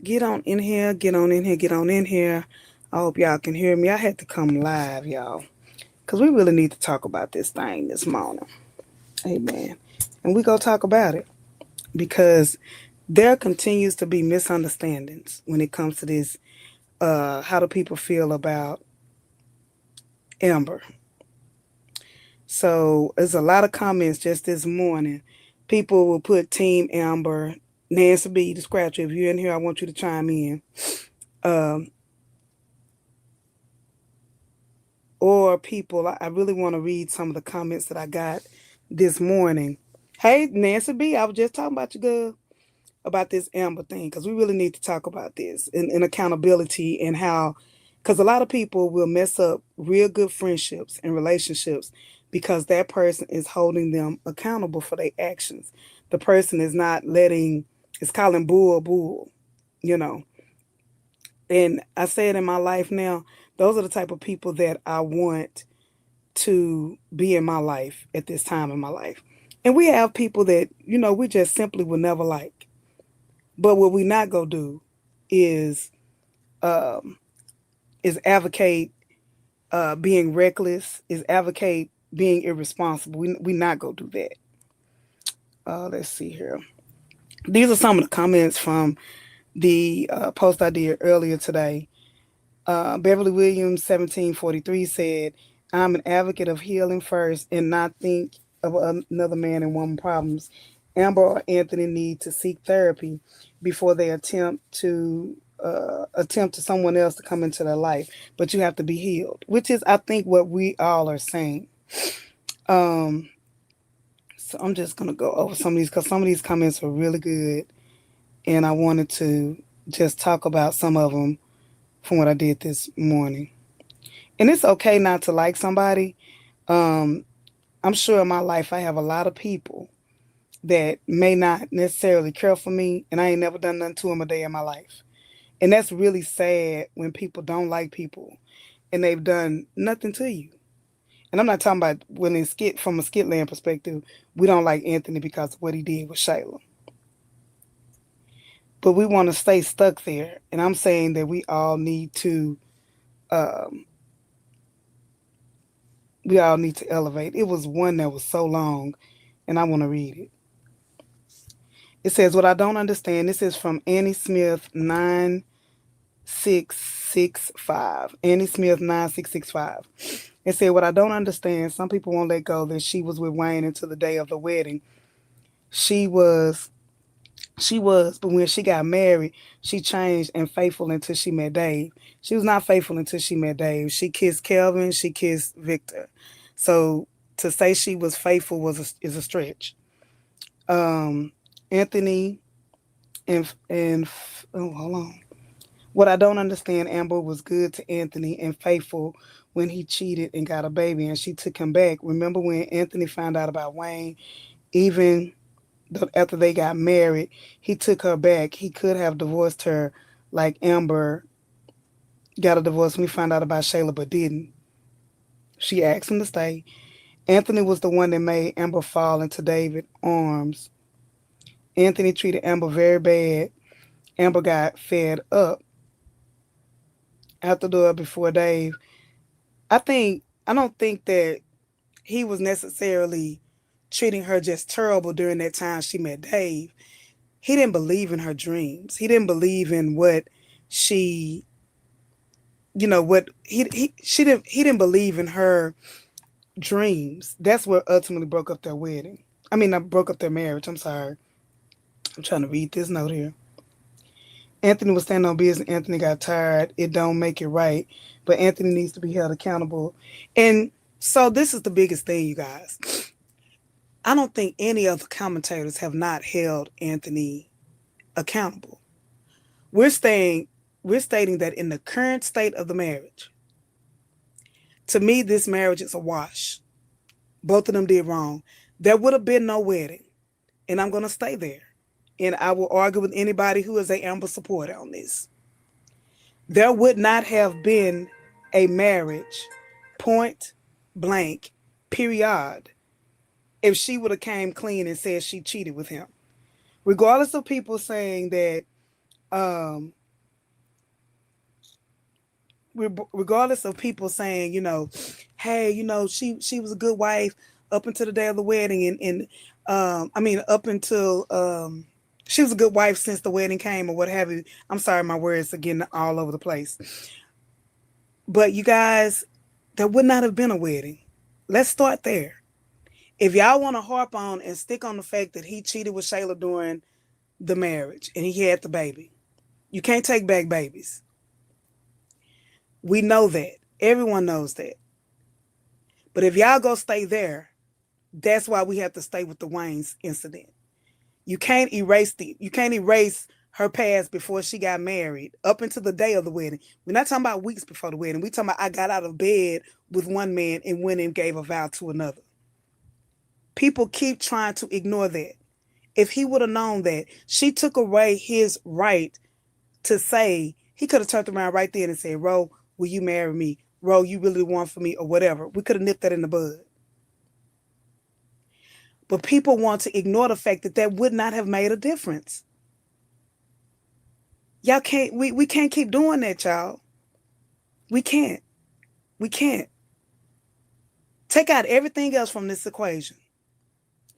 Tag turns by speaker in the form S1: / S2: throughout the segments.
S1: Get on in here, get on in here, get on in here. I hope y'all can hear me. I had to come live, y'all, because we really need to talk about this thing this morning. Amen. And we go talk about it because there continues to be misunderstandings when it comes to this. How do people feel about Amber? So there's a lot of comments just this morning. People will put Team Amber, Nancy B, the scratcher. If you're in here, I want you to chime in. Um, or people, I really want to read some of the comments that I got this morning. Hey, Nancy B, I was just talking about you, girl, about this Amber thing, because we really need to talk about this and accountability and how, because a lot of people will mess up real good friendships and relationships because that person is holding them accountable for their actions. The person is not letting, it's calling bull bull, you know. And I say it in my life now, those are the type of people that I want to be in my life at this time in my life. And we have people that, we just simply will never like. But what we not gonna do is um, is advocate being reckless, is advocate being irresponsible. We not gonna do that. Let's see here. These are some of the comments from the post I did earlier today. Beverly Williams 1743 said, "I'm an advocate of healing first and not think of another man and woman problems. Amber or Anthony need to seek therapy before they attempt to someone else to come into their life. But you have to be healed," which is, I think, what we all are saying. Um, so I'm just gonna go over some of these because some of these comments are really good, and I wanted to just talk about some of them from what I did this morning. And it's okay not to like somebody. Um, I'm sure in my life I have a lot of people that may not necessarily care for me, and I ain't never done nothing to them a day in my life. And that's really sad when people don't like people and they've done nothing to you. And I'm not talking about when it's skit from a skitland perspective. We don't like Anthony because of what he did with Shayla, but we want to stay stuck there. And I'm saying that um, we all need to elevate. It was one that was so long, and I want to read it. It says, "What I don't understand." This is from Annie Smith 9665. Annie Smith 9665. It said, "What I don't understand, some people won't let go that she was with Wayne until the day of the wedding. She was, but when she got married, she changed and faithful until she met Dave. She was not faithful until she met Dave. She kissed Kelvin, she kissed Victor. So to say she was faithful is a stretch." Um, Anthony and oh, hold on. "What I don't understand, Amber was good to Anthony and faithful when he cheated and got a baby, and she took him back. Remember when Anthony found out about Wayne, even after they got married, he took her back. He could have divorced her like Amber got a divorce when he found out about Shayla, but didn't. She asked him to stay. Anthony was the one that made Amber fall into David's arms. Anthony treated Amber very bad. Amber got fed up after the before Dave. I don't think that he was necessarily treating her just terrible during that time she met Dave. He didn't believe in her dreams. He didn't believe in what she, what he didn't believe in her dreams. That's what ultimately broke up their wedding. I mean, I broke up their marriage. I'm sorry. I'm trying to read this note here. Anthony was standing on business. Anthony got tired. It don't make it right, but Anthony needs to be held accountable. And so this is the biggest thing, you guys. I don't think any of the commentators have not held Anthony accountable. We're staying we're stating that in the current state of the marriage, to me, this marriage is a wash. Both of them did wrong. There would have been no wedding, and I'm going to stay there. And I will argue with anybody who is a Amber supporter on this. There would not have been a marriage, point blank, period, if she would have came clean and said she cheated with him. Regardless of people saying that Um, regardless of people saying, hey, she was a good wife up until the day of the wedding, and I mean up until she was a good wife since the wedding came or what have you. I'm sorry, my words are getting all over the place. But you guys, there would not have been a wedding. Let's start there. If y'all want to harp on and stick on the fact that he cheated with Shayla during the marriage and he had the baby, you can't take back babies. We know that. Everyone knows that. But if y'all go stay there, that's why we have to stay with the Wayne's incident. You can't erase her past before she got married up until the day of the wedding. We're not talking about weeks before the wedding. We're talking about I got out of bed with one man and went and gave a vow to another. People keep trying to ignore that. If he would have known that she took away his right to say, he could have turned around right then and said, Ro, will you marry me? Ro, you really want for me or whatever. We could have nipped that in the bud. But people want to ignore the fact that that would not have made a difference. Y'all can't, we can't keep doing that, y'all. We can't. We can't. Take out everything else from this equation.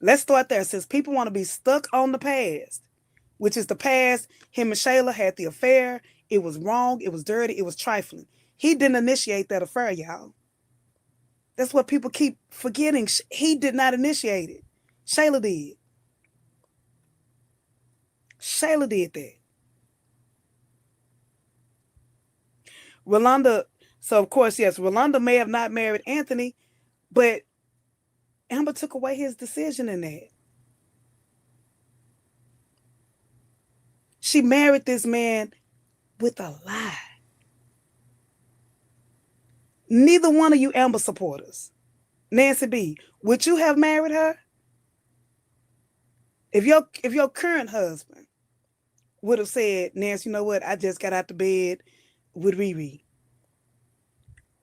S1: Let's start there. Since people want to be stuck on the past, which is the past, him and Shayla had the affair. It was wrong. It was dirty. It was trifling. He didn't initiate that affair, y'all. That's what people keep forgetting. He did not initiate it. Shayla did. Shayla did that. Rolanda, so of course, yes, Rolanda may have not married Anthony, but Amber took away his decision in that. She married this man with a lie. Neither one of you Amber supporters, Nancy B, would you have married her? If your current husband would have said, Nancy, you know what? I just got out the bed with Riri,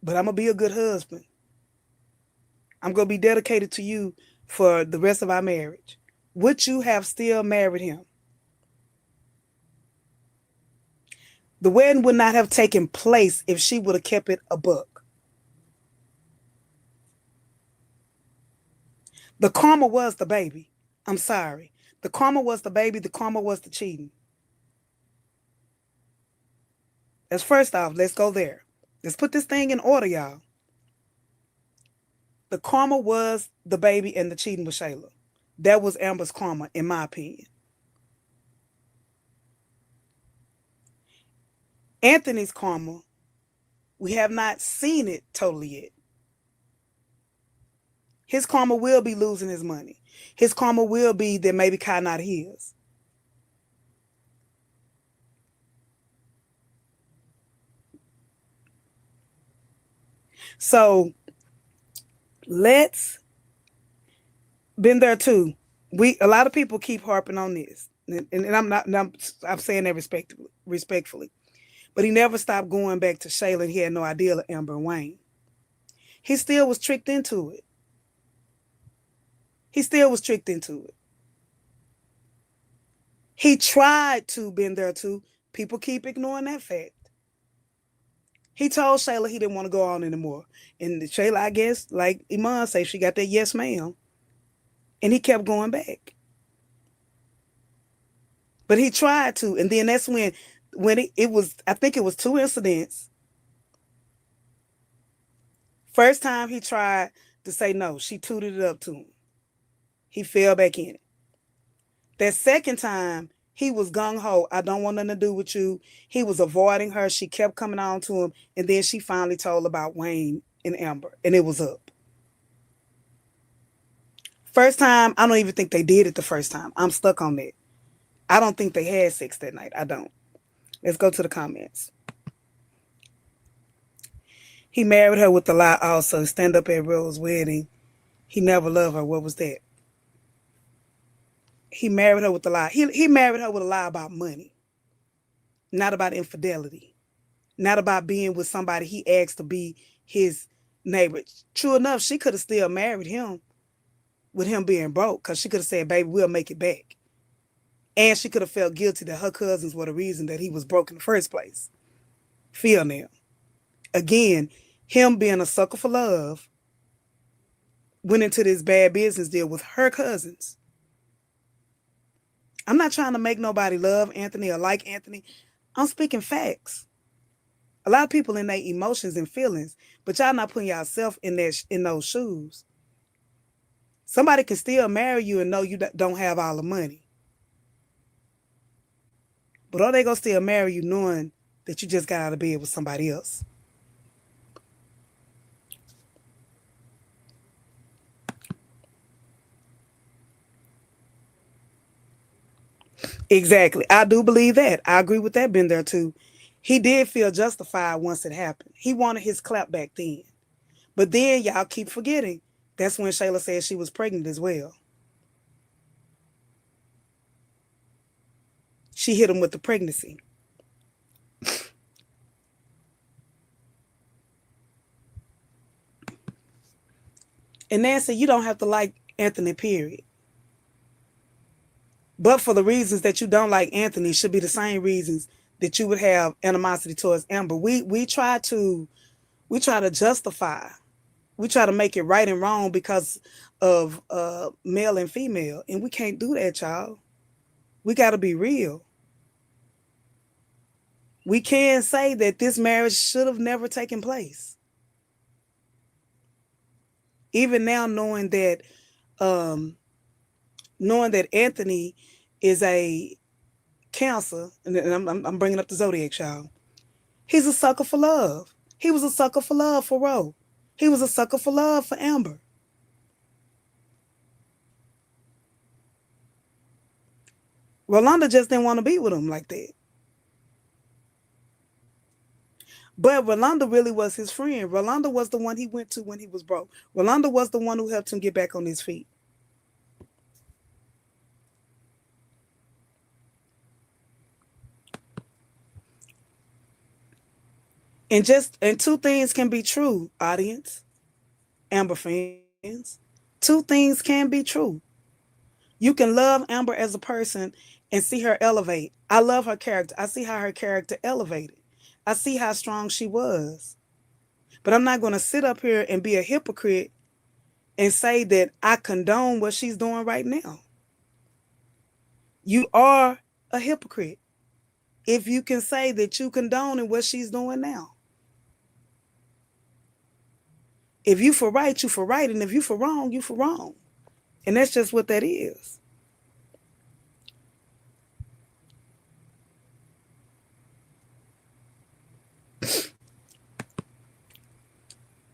S1: but I'm gonna be a good husband. I'm gonna be dedicated to you for the rest of our marriage. Would you have still married him? The wedding would not have taken place if she would have kept it a buck. The karma was the baby. I'm sorry. The karma was the baby. The karma was the cheating. That's first off. Let's go there. Let's put this thing in order, y'all. The karma was the baby and the cheating with Shayla. That was Amber's karma, in my opinion. Anthony's karma, we have not seen it totally yet. His karma will be losing his money. His karma will be that maybe Kai not his. So let's been there too. A lot of people keep harping on this, and I'm saying that respectfully. But he never stopped going back to Shayla, and he had no idea of Amber and Wayne. He still was tricked into it. He still was tricked into it. He tried to bend there too. People keep ignoring that fact. He told Shayla he didn't want to go on anymore. And Shayla, I guess, like Iman say, she got that yes ma'am. And he kept going back. But he tried to. And then that's when it was, I think it was two incidents. First time he tried to say no, she tooted it up to him. He fell back in it. That second time, he was gung-ho. I don't want nothing to do with you. He was avoiding her. She kept coming on to him. And then she finally told about Wayne and Amber. And it was up. First time, I don't even think they did it the first time. I'm stuck on that. I don't think they had sex that night. I don't. Let's go to the comments. He married her with the lie also. Stand up at Rose's wedding. He never loved her. What was that? He married her with the lie. He married her with a lie about money. Not about infidelity. Not about being with somebody he asked to be his neighbor. True enough, she could have still married him with him being broke, because she could have said, baby, we'll make it back. And she could have felt guilty that her cousins were the reason that he was broke in the first place. Feel now. Again, him being a sucker for love went into this bad business deal with her cousins. I'm not trying to make nobody love Anthony or like Anthony. I'm speaking facts. A lot of people in their emotions and feelings, but y'all not putting yourself in those shoes. Somebody can still marry you and know you don't have all the money. But are they going to still marry you knowing that you just got out of bed with somebody else? Exactly. I do believe that. I agree with that. Been there too. He did feel justified once it happened. He wanted his clap back then. But then y'all keep forgetting. That's when Shayla said she was pregnant as well. She hit him with the pregnancy. And Nancy, you don't have to like Anthony, period. But for the reasons that you don't like Anthony should be the same reasons that you would have animosity towards Amber. We try to justify. We try to make it right and wrong because of male and female. And we can't do that, y'all. We got to be real. We can say that this marriage should have never taken place. Even now, knowing that Anthony is a Cancer, and I'm bringing up the zodiac, y'all. He's a sucker for love. He was a sucker for love for Ro. He was a sucker for love for Amber. Rolanda just didn't want to be with him like that. But Rolanda really was his friend. Rolanda was the one he went to when he was broke. Rolanda was the one who helped him get back on his feet. And two things can be true, audience, Amber fans. Two things can be true. You can love Amber as a person and see her elevate. I love her character. I see how her character elevated. I see how strong she was. But I'm not going to sit up here and be a hypocrite and say that I condone what she's doing right now. You are a hypocrite if you can say that you condone what she's doing now. If you for right, you for right. And if you for wrong, you for wrong. And that's just what that is.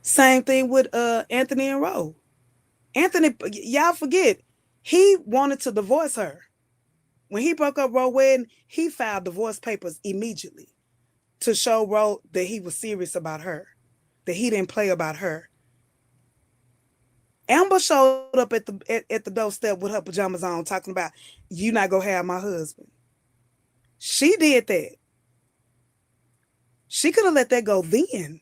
S1: Same thing with Anthony and Ro. Anthony, y'all forget, he wanted to divorce her. When he broke up Ro wedding, he filed divorce papers immediately to show Ro that he was serious about her, that he didn't play about her. Amber showed up at the doorstep with her pajamas on, talking about, you not gonna have my husband. She did that. She could have let that go then.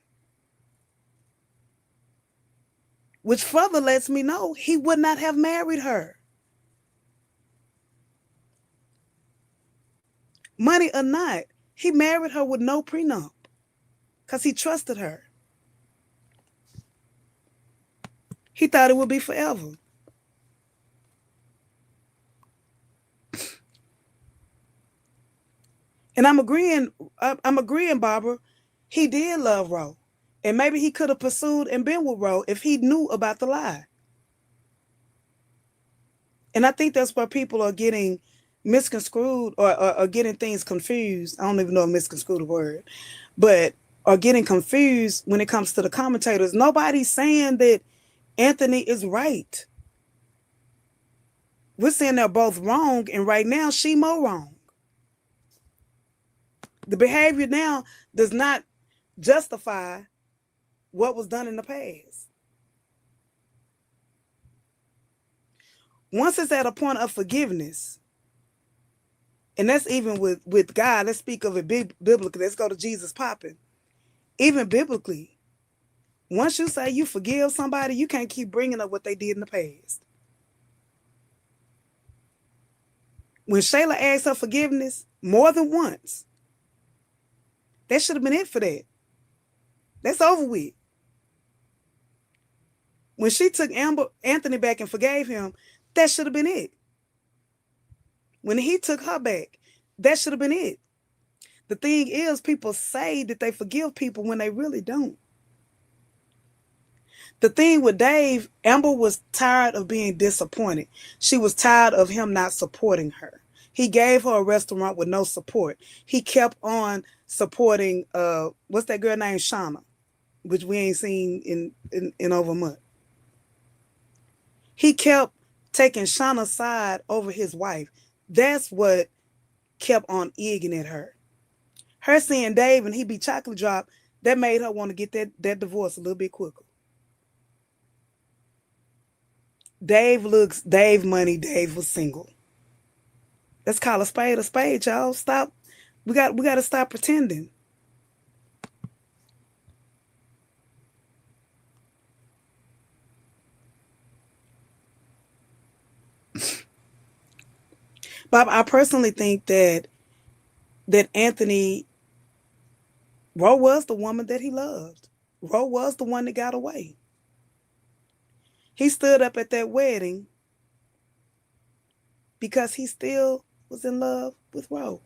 S1: Which further lets me know he would not have married her. Money or not, he married her with no prenup because he trusted her. He thought it would be forever. And I'm agreeing, Barbara. He did love Ro. And maybe he could have pursued and been with Ro if he knew about the lie. And I think that's where people are getting misconstrued or getting things confused. I don't even know if misconstrued a word, but are getting confused when it comes to the commentators. Nobody's saying that Anthony is right. We're saying they're both wrong, and right now she more wrong. The behavior now does not justify what was done in the past. Once it's at a point of forgiveness, and that's even with God, let's speak of it biblically. Let's go to Jesus popping. Even biblically, once you say you forgive somebody, you can't keep bringing up what they did in the past. When Shayla asked her forgiveness more than once, that should have been it for that. That's over with. When she took Anthony back and forgave him, that should have been it. When he took her back, that should have been it. The thing is, people say that they forgive people when they really don't. The thing with Dave, Amber was tired of being disappointed. She was tired of him not supporting her. He gave her a restaurant with no support. He kept on supporting, what's that girl named Shauna, which we ain't seen in over a month. He kept taking Shauna's side over his wife. That's what kept on egging at her. Her seeing Dave and he be chocolate drop, that made her want to get that divorce a little bit quicker. Dave money, Dave was single. Let's call a spade, y'all. Stop. We got to stop pretending. Bob, I personally think that Anthony Roe was the woman that he loved. Roe was the one that got away. He stood up at that wedding because he still was in love with Roe.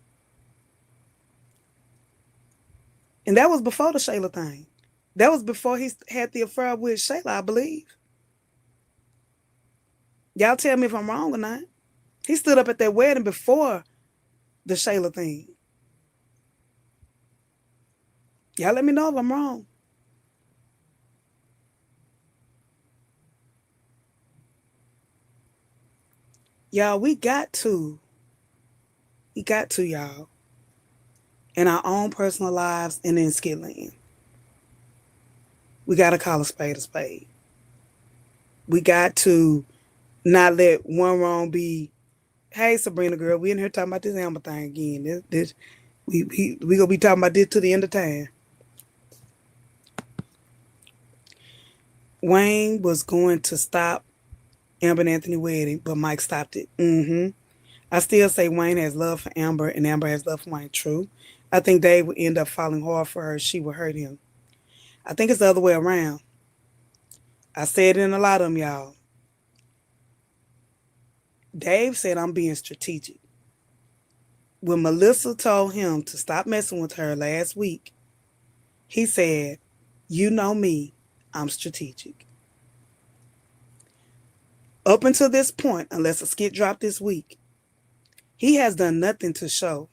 S1: And that was before the Shayla thing. That was before he had the affair with Shayla, I believe. Y'all tell me if I'm wrong or not. He stood up at that wedding before the Shayla thing. Y'all let me know if I'm wrong. Y'all, we got to, y'all, in our own personal lives and in Skitland. We got to call a spade a spade. We got to not let one wrong be, hey, Sabrina girl, we in here talking about this Amber thing again. We going to be talking about this to the end of time. Wayne was going to stop Amber and Anthony wedding, but Mike stopped it. I still say Wayne has love for Amber and Amber has love for Wayne. True. I think Dave would end up falling hard for her. She would hurt him. I think it's the other way around. I said it in a lot of them, y'all. Dave said, I'm being strategic. When Melissa told him to stop messing with her last week, he said, you know me, I'm strategic. Up until this point, unless a skit dropped this week, he has done nothing to show.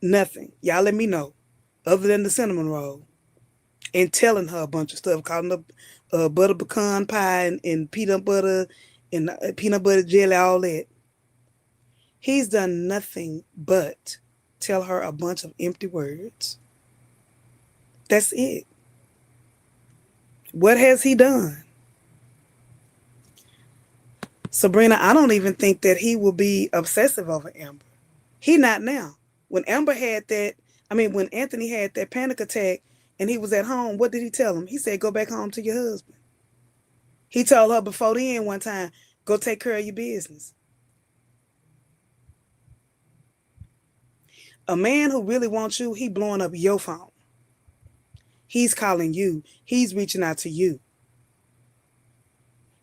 S1: Nothing. Y'all let me know. Other than the cinnamon roll. And telling her a bunch of stuff. Calling her butter pecan pie and peanut butter and peanut butter jelly, all that. He's done nothing but tell her a bunch of empty words. That's it. What has he done? Sabrina, I don't even think that he will be obsessive over Amber. He not now. When Anthony had that panic attack and he was at home, what did he tell him? He said, go back home to your husband. He told her before the end one time, go take care of your business. A man who really wants you, he blowing up your phone. He's calling you. He's reaching out to you.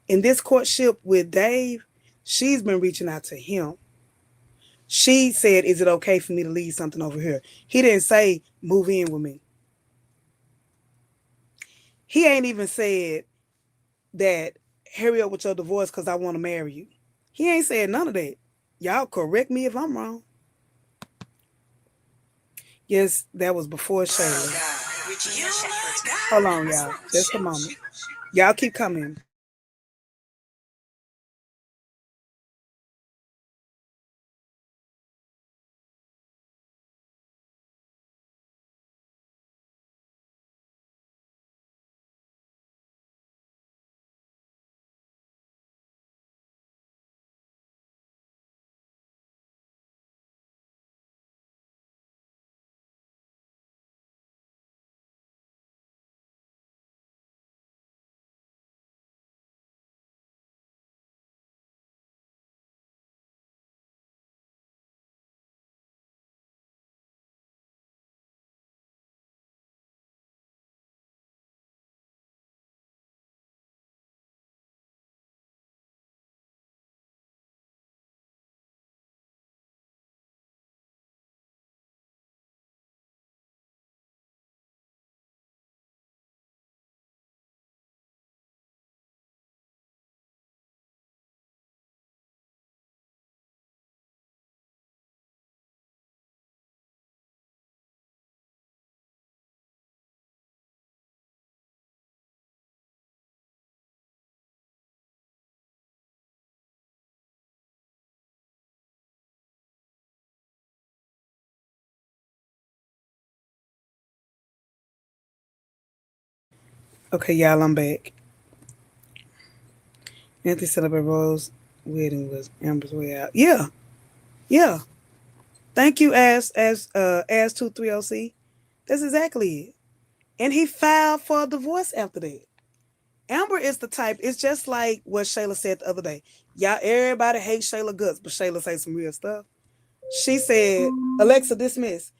S1: In this courtship with Dave, she's been reaching out to him. She said, is it okay for me to leave something over here? He didn't say, move in with me. He ain't even said that, hurry up with your divorce because I want to marry you. He ain't said none of that. Y'all correct me if I'm wrong. Yes, that was before Shayla. Hold on, y'all. Just a moment. Y'all keep coming. Okay, y'all, I'm back. Anthony celebrated Rose wedding was Amber's way out. Yeah, yeah. Thank you, as 230C. That's exactly it. And he filed for a divorce after that. Amber is the type. It's just like what Shayla said the other day. Y'all, everybody hates Shayla guts, but Shayla say some real stuff. She said, Alexa, dismiss.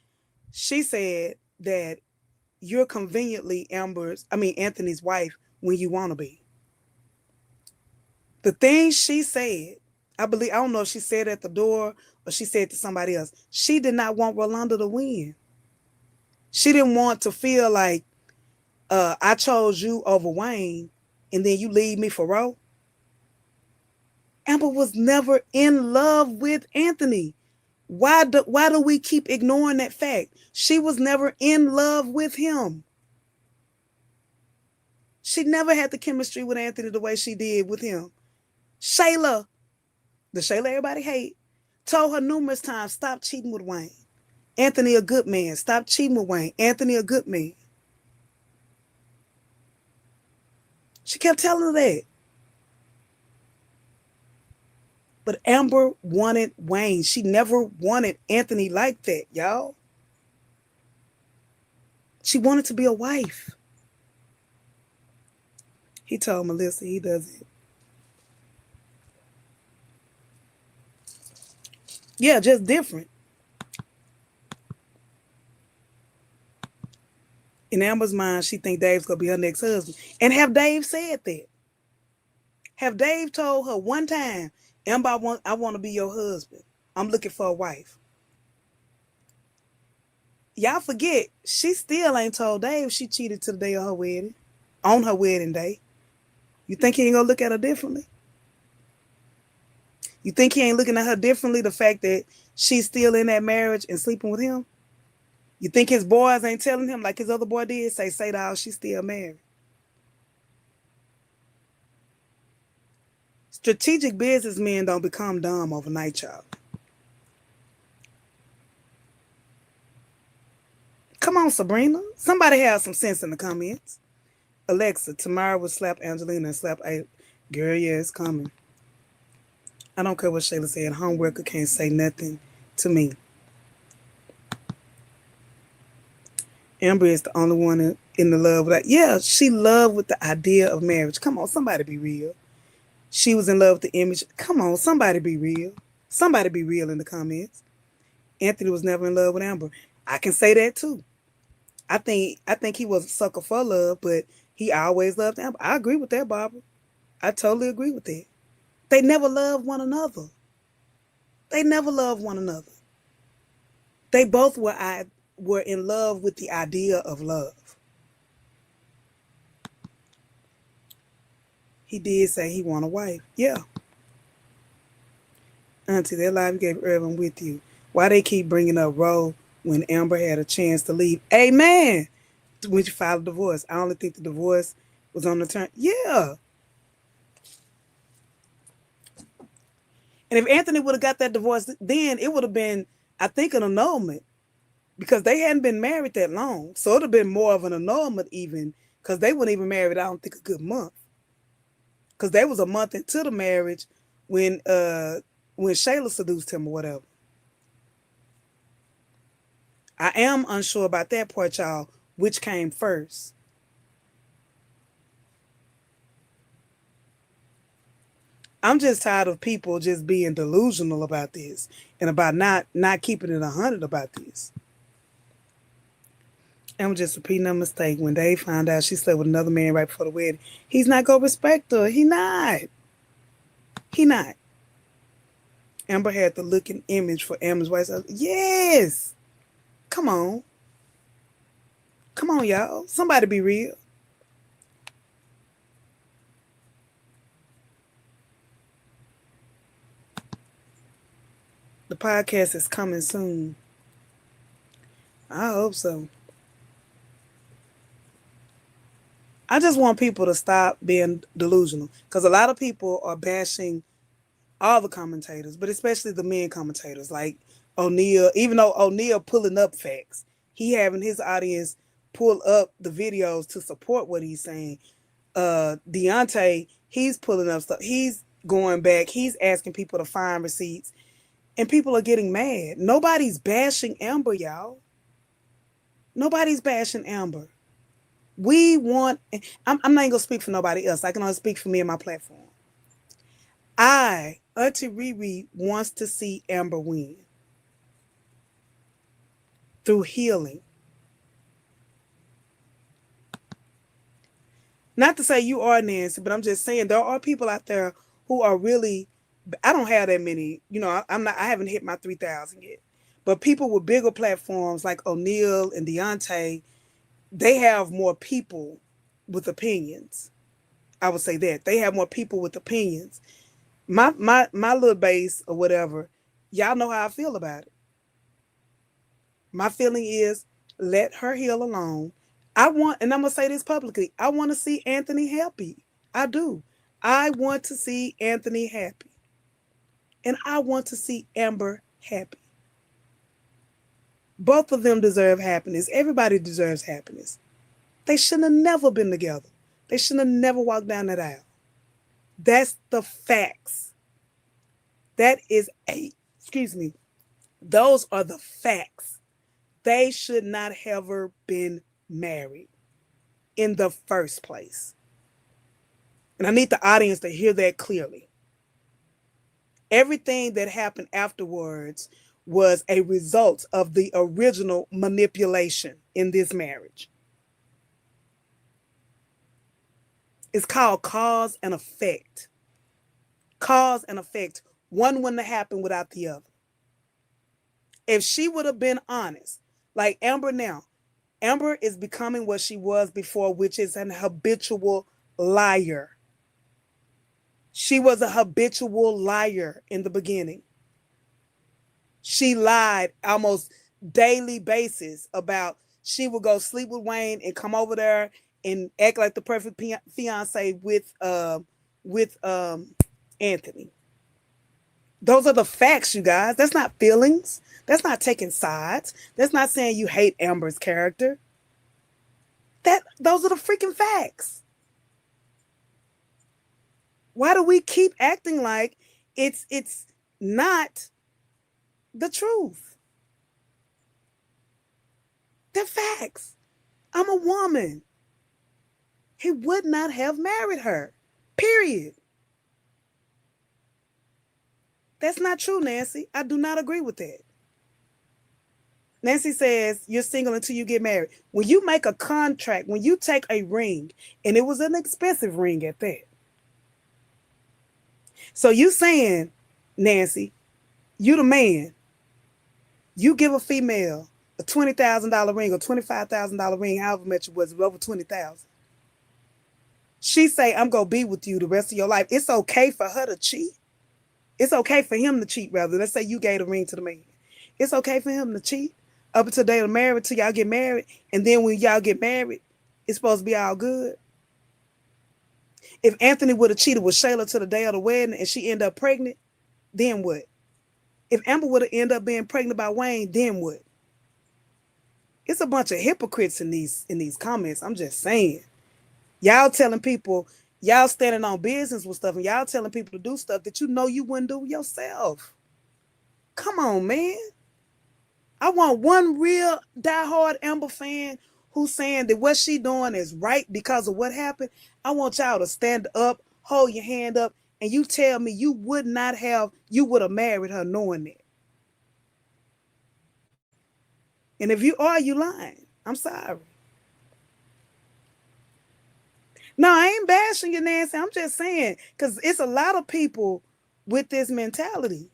S1: She said that you're conveniently Anthony's wife when you want to be. The things she said, I don't know if she said at the door or she said to somebody else. She did not want Rolanda to win. She didn't want to feel like I chose you over Wayne and then you leave me for Ro. Amber was never in love with Anthony. Why do we keep ignoring that fact? She was never in love with him. She never had the chemistry with Anthony the way she did with him. Shayla, the Shayla everybody hate, told her numerous times, stop cheating with Wayne. Anthony a good man. Stop cheating with Wayne. Anthony a good man. She kept telling her that. But Amber wanted Wayne. She never wanted Anthony like that, y'all. She wanted to be a wife. He told Melissa he doesn't. Yeah, just different. In Amber's mind, she think Dave's going to be her next husband. And have Dave said that? Have Dave told her one time, Amber, I want to be your husband. I'm looking for a wife. Y'all forget, she still ain't told Dave she cheated to the day of her wedding. On her wedding day. You think he ain't going to look at her differently? You think he ain't looking at her differently, the fact that she's still in that marriage and sleeping with him? You think his boys ain't telling him like his other boy did? Say dawg, she's still married. Strategic businessmen don't become dumb overnight, y'all. Come on, Sabrina. Somebody have some sense in the comments. Alexa, tomorrow will slap Angelina and slap a girl, yeah, it's coming. I don't care what Shayla said. Homeworker can't say nothing to me. Amber is the only one in the love with that. Yeah, she loved with the idea of marriage. Come on, somebody be real. She was in love with the image. Come on, somebody be real. Somebody be real in the comments. Anthony was never in love with Amber. I can say that too. I think he was a sucker for love, but he always loved Amber. I agree with that, Barbara. I totally agree with that. They never loved one another. They never loved one another. They both were in love with the idea of love. He did say he want a wife. Yeah. Auntie, that live you gave Irvin with you. Why they keep bringing up Roe when Amber had a chance to leave? Amen. When she filed a divorce. I only think the divorce was on the turn. Yeah. And if Anthony would have got that divorce, then it would have been, I think, an annulment. Because they hadn't been married that long. So it would have been more of an annulment even. Because they weren't even married, I don't think, a good month. Because they was a month into the marriage when Shayla seduced him or whatever. I am unsure about that part, y'all. Which came first? I'm just tired of people just being delusional about this and about not keeping it 100 about this. I'm just repeating a mistake. When they found out she slept with another man right before the wedding, he's not gonna respect her. He not. He not. Amber had the look and image for Amber's wife. Yes. Come on. Come on, y'all. Somebody be real. The podcast is coming soon. I hope so. I just want people to stop being delusional because a lot of people are bashing all the commentators, but especially the men commentators like O'Neal. Even though O'Neal pulling up facts, he having his audience pull up the videos to support what he's saying. Deontay, he's pulling up stuff. He's going back. He's asking people to find receipts. And people are getting mad. Nobody's bashing Amber, y'all. Nobody's bashing Amber. We want, I'm not going to speak for nobody else. I can only speak for me and my platform. Auntie Riri, wants to see Amber win through healing. Not to say you are, Nancy, but I'm just saying there are people out there who are really, I don't have that many, I haven't hit my 3,000 yet. But people with bigger platforms like O'Neal and Deontay, they have more people with opinions. I would say that. They have more people with opinions. My little base or whatever, y'all know how I feel about it. My feeling is let her heal alone. And I'm going to say this publicly, I want to see Anthony happy. I do. I want to see Anthony happy. And I want to see Amber happy. Both of them deserve happiness. Everybody deserves happiness. They shouldn't have never been together. They shouldn't have never walked down that aisle. That's the facts. Those are the facts. They should not have ever been married in the first place. And I need the audience to hear that clearly. Everything that happened afterwards was a result of the original manipulation in this marriage. It's called cause and effect. Cause and effect. One wouldn't have happened without the other. If she would have been honest, like Amber now, Amber is becoming what she was before, which is an habitual liar. She was a habitual liar in the beginning. She lied almost daily basis about she would go sleep with Wayne and come over there and act like the perfect fiance with Anthony. Those are the facts, you guys. That's not feelings. That's not taking sides. That's not saying you hate Amber's character. Those are the freaking facts. Why do we keep acting like it's not the truth? They're facts. I'm a woman. He would not have married her. Period. That's not true, Nancy. I do not agree with that. Nancy says you're single until you get married. When you make a contract, when you take a ring, and it was an expensive ring at that. So you saying, Nancy, you the man, you give a female a $20,000 ring or $25,000 ring, however much it was over $20,000. She say, I'm going to be with you the rest of your life. It's okay for her to cheat. It's okay for him to cheat, rather. Let's say you gave the ring to the man. It's okay for him to cheat up until they are married, till y'all get married. And then when y'all get married, it's supposed to be all good. If Anthony would have cheated with Shayla to the day of the wedding and she ended up pregnant, then what? If Amber would have ended up being pregnant by Wayne, then what? It's a bunch of hypocrites in these comments. I'm just saying. Y'all telling people, y'all standing on business with stuff, and y'all telling people to do stuff that you know you wouldn't do yourself. Come on, man. I want one real diehard Amber fan who's saying that what she doing is right because of what happened. I want y'all to stand up, hold your hand up, and you tell me you would have married her knowing that. And if you are, you lying. I'm sorry. No, I ain't bashing you, Nancy. I'm just saying, because it's a lot of people with this mentality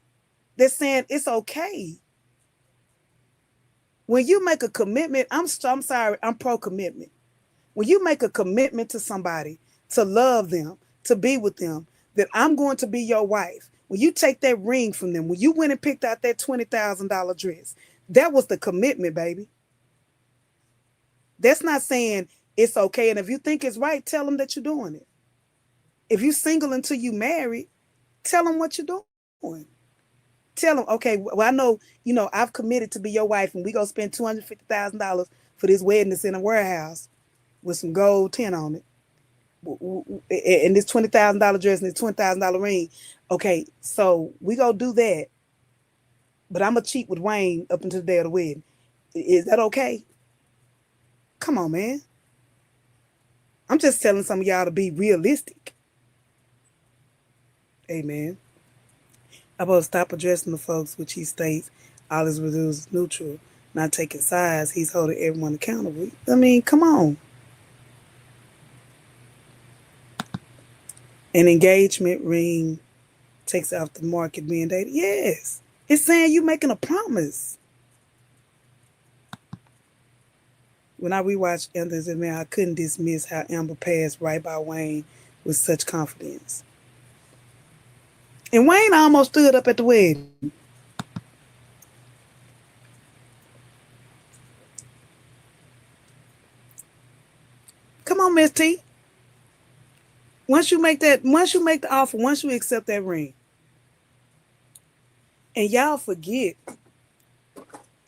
S1: that's saying it's okay. When you make a commitment, I'm sorry, I'm pro-commitment. When you make a commitment to somebody, to love them, to be with them, that I'm going to be your wife, when you take that ring from them, when you went and picked out that $20,000 dress, that was the commitment, baby. That's not saying it's okay. And if you think it's right, tell them that you're doing it. If you're single until you married, tell them what you're doing. Tell them, okay, well, I know, I've committed to be your wife and we going to spend $250,000 for this wedding that's in a warehouse with some gold tint on it, and this $20,000 dress and this $20,000 ring. Okay, so we go do that, but I'm gonna cheat with Wayne up until the day of the wedding. Is that okay? Come on, man. I'm just telling some of y'all to be realistic. Amen. I'm supposed to stop addressing the folks, which he states all his reviews is neutral, not taking sides. He's holding everyone accountable. I mean, come on. An engagement ring takes off the market being dated. Yes. It's saying you making a promise. When I rewatched Enders and Man, I couldn't dismiss how Amber passed right by Wayne with such confidence. And Wayne almost stood up at the wedding. Come on, Miss T. Once you make the offer, once you accept that ring, and y'all forget,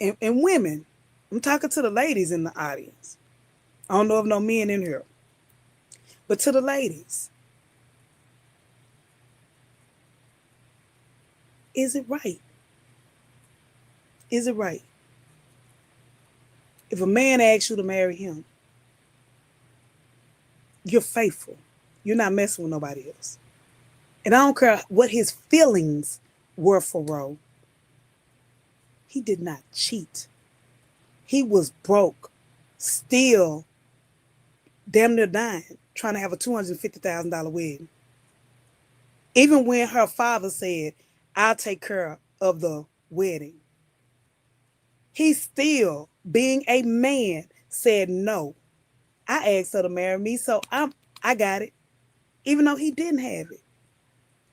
S1: and women, I'm talking to the ladies in the audience. I don't know if no men in here, but to the ladies, is it right? Is it right? If a man asks you to marry him, you're faithful. You're not messing with nobody else. And I don't care what his feelings were for Ro. He did not cheat. He was broke, still damn near dying, trying to have a $250,000 wedding. Even when her father said, I'll take care of the wedding, he still, being a man, said no. I asked her to marry me, so I got it, even though he didn't have it.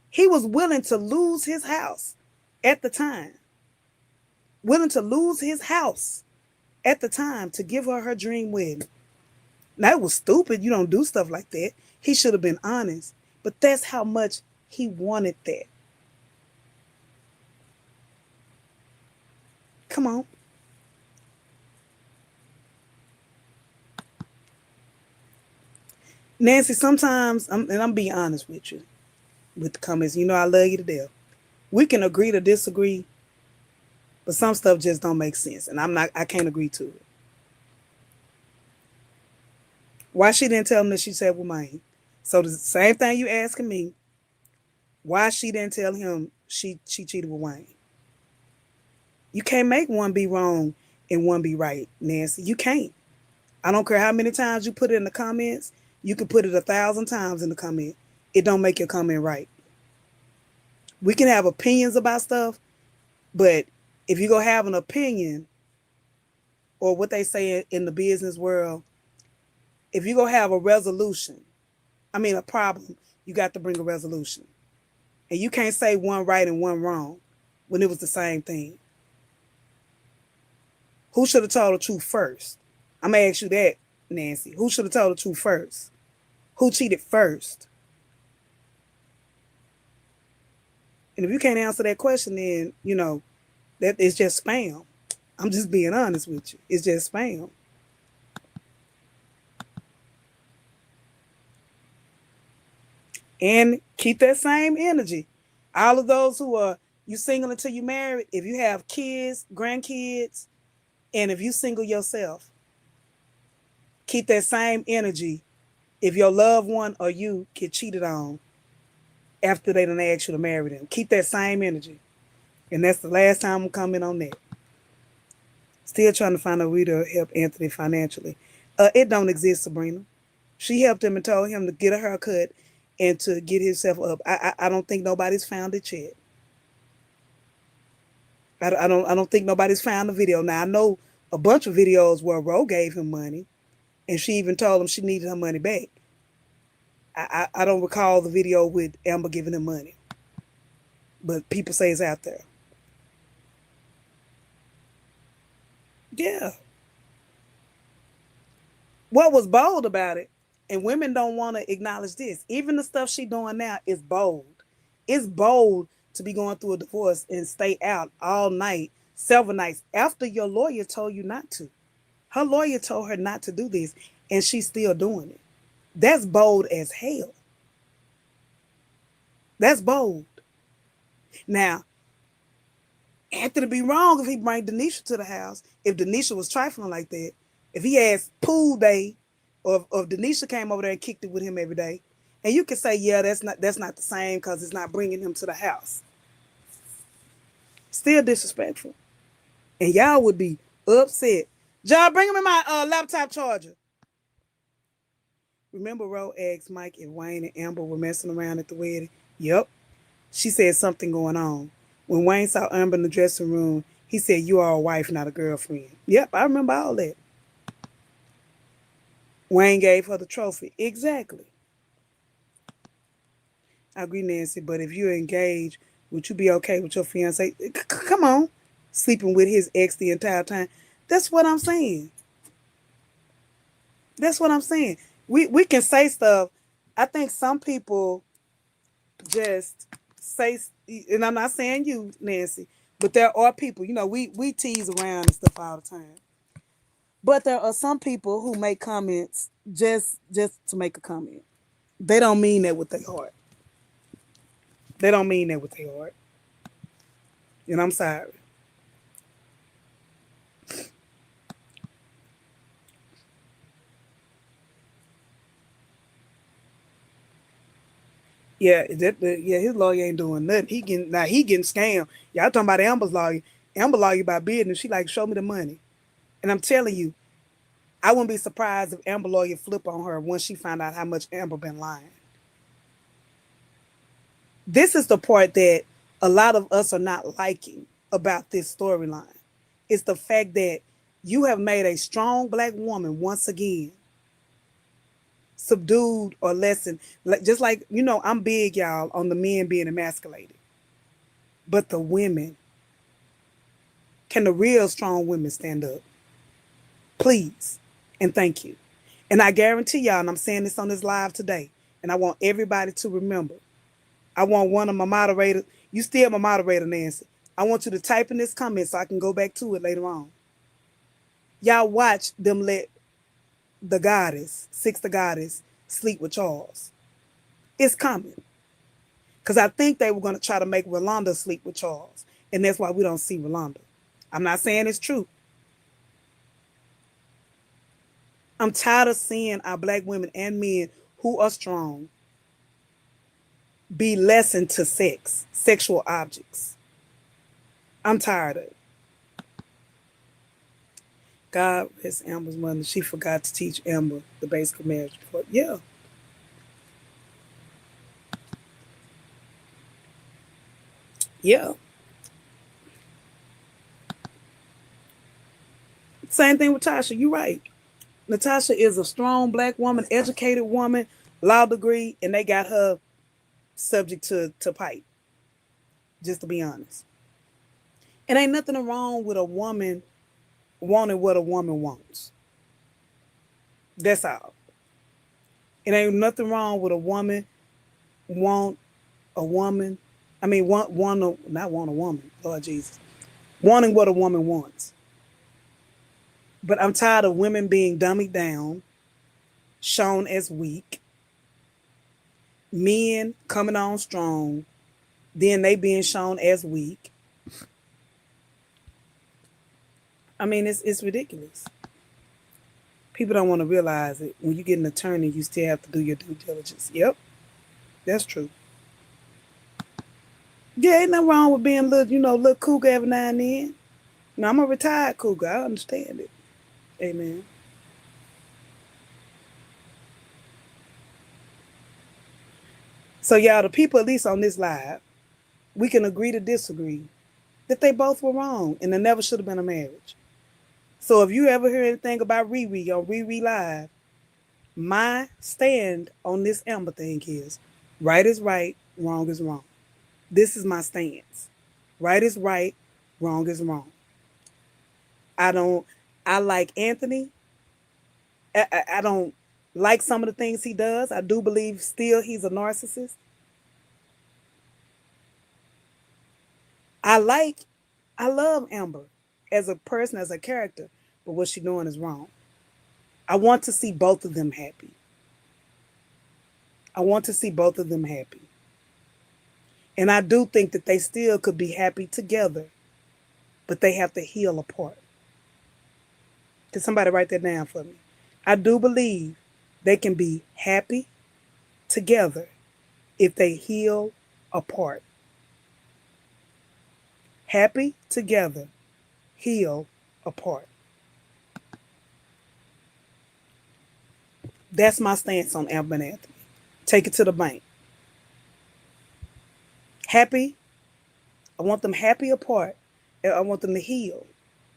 S1: He was willing to lose his house at the time. Willing to lose his house at the time to give her her dream wedding. Now, it was stupid. You don't do stuff like that. He should have been honest. But that's how much he wanted that. Come on. Nancy, sometimes, and I'm being honest with you, with the comments, you know I love you to death. We can agree to disagree, but some stuff just don't make sense. And I can't agree to it. Why she didn't tell him that she said with mine? So the same thing you asking me, why she didn't tell him she cheated with Wayne? You can't make one be wrong and one be right, Nancy. You can't. I don't care how many times you put it in the comments. You can put it 1,000 times in the comment. It don't make your comment right. We can have opinions about stuff, but if you go have an opinion, or what they say in the business world, if you go have a problem, you got to bring a resolution. And you can't say one right and one wrong when it was the same thing. Who should have told the truth first? I'm going to ask you that, Nancy. Who should have told the truth first? Who cheated first? And if you can't answer that question, then, that is just spam. I'm just being honest with you. It's just spam. And keep that same energy. All of those who are, you single until you married, if you have kids, grandkids, and if you single yourself, keep that same energy. If your loved one or you get cheated on after they done asked you to marry them, keep that same energy. And that's the last time I'm coming on that. Still trying to find a way to help Anthony financially. It don't exist, Sabrina. She helped him and told him to get a haircut and to get himself up. I don't think nobody's found it yet. I don't think nobody's found the video. Now I know a bunch of videos where Ro gave him money, and she even told him she needed her money back. I don't recall the video with Amber giving him money, but people say it's out there. Yeah. What was bold about it, and women don't want to acknowledge this, even the stuff she doing now is bold. It's bold to be going through a divorce and stay out all night, several nights, after your lawyer told you not to. Her lawyer told her not to do this, and she's still doing it. That's bold as hell. That's bold. Now, Anthony be wrong if he bring Denisha to the house. If Denisha was trifling like that, if he had pool day, or if Denisha came over there and kicked it with him every day, and you can say, yeah, that's not the same because it's not bringing him to the house. Still disrespectful, and y'all would be upset. John, bring him in my laptop charger. Remember, Ro asked Mike if Wayne and Amber were messing around at the wedding? Yep. She said something going on. When Wayne saw Amber in the dressing room, he said, "You are a wife, not a girlfriend." Yep, I remember all that. Wayne gave her the trophy. Exactly. I agree, Nancy, but if you're engaged, would you be okay with your fiance? Come on. Sleeping with his ex the entire time. That's what I'm saying. That's what I'm saying. We can say stuff. I think some people just say, and I'm not saying you, Nancy, but there are people, we tease around and stuff all the time. But there are some people who make comments just to make a comment. They don't mean that with their heart. They don't mean that with their heart. And I'm sorry. Yeah, his lawyer ain't doing nothing. He getting scammed. Y'all talking about Amber's lawyer. Amber lawyer about business. She like, show me the money. And I'm telling you, I wouldn't be surprised if Amber lawyer flip on her once she found out how much Amber been lying. This is the part that a lot of us are not liking about this storyline. It's the fact that you have made a strong black woman once again subdued or lessened. Just like, I'm big, y'all, on the men being emasculated. But the women, can the real strong women stand up? Please. And thank you. And I guarantee y'all, and I'm saying this on this live today, and I want everybody to remember, I want one of my moderators, you still my moderator, Nancy. I want you to type in this comment so I can go back to it later on. Y'all watch them let the goddess, Six the goddess, sleep with Charles. It's coming. Because I think they were going to try to make Rolanda sleep with Charles. And that's why we don't see Rolanda. I'm not saying it's true. I'm tired of seeing our black women and men who are strong be lessened to sex, sexual objects. I'm tired of it. God rest Amber's mother. She forgot to teach Amber the basic marriage report. Yeah. Yeah. Same thing with Tasha. You're right. Natasha is a strong black woman, educated woman, law degree, and they got her subject to pipe, just to be honest. It ain't nothing wrong with a woman wanting what a woman wants. That's all. It ain't nothing wrong with a woman want a woman. I mean, not want a woman, Lord Jesus. Wanting what a woman wants. But I'm tired of women being dummied down, shown as weak, men coming on strong, then they being shown as weak. I mean, it's ridiculous. People don't want to realize it. When you get an attorney, you still have to do your due diligence. Yep, that's true. Yeah, ain't nothing wrong with being a little cougar every now and then. Now, I'm a retired cougar. I understand it. Amen. So, y'all, the people, at least on this live, we can agree to disagree that they both were wrong and there never should have been a marriage. So, if you ever hear anything about Riri on Riri Live, my stand on this Amber thing is right is right, wrong is wrong. This is my stance. Right is right, wrong is wrong. I don't, I like Anthony. I don't like some of the things he does. I do believe still he's a narcissist. I love Amber as a person, as a character. but what she's doing is wrong. I want to see both of them happy. I want to see both of them happy. And I do think that they still could be happy together, but they have to heal apart. Can somebody write that down for me? I do believe they can be happy together if they heal apart. Happy together, heal apart. That's my stance on Amber and Anthony. Take it to the bank. Happy. I want them happy apart. I want them to heal.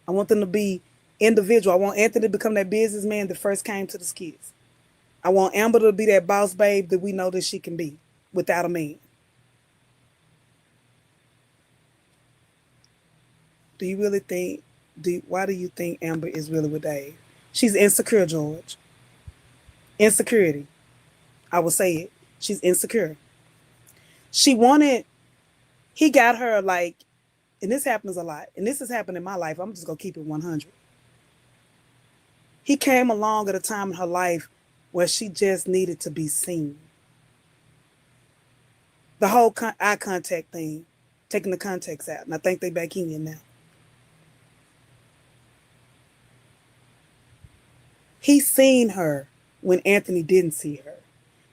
S1: I want them to be individual. I want Anthony to become that businessman that first came to the skits. I want Amber to be that boss babe that we know that she can be without a man. Do you really think, why do you think Amber is really with Dave? She's insecure, George. Insecurity. I will say it. She's insecure. He got her like, and this happens a lot, and this has happened in my life. I'm just going to keep it 100. He came along at a time in her life where she just needed to be seen. The whole eye contact thing, taking the contacts out, and I think they back in now. He seen her when Anthony didn't see her.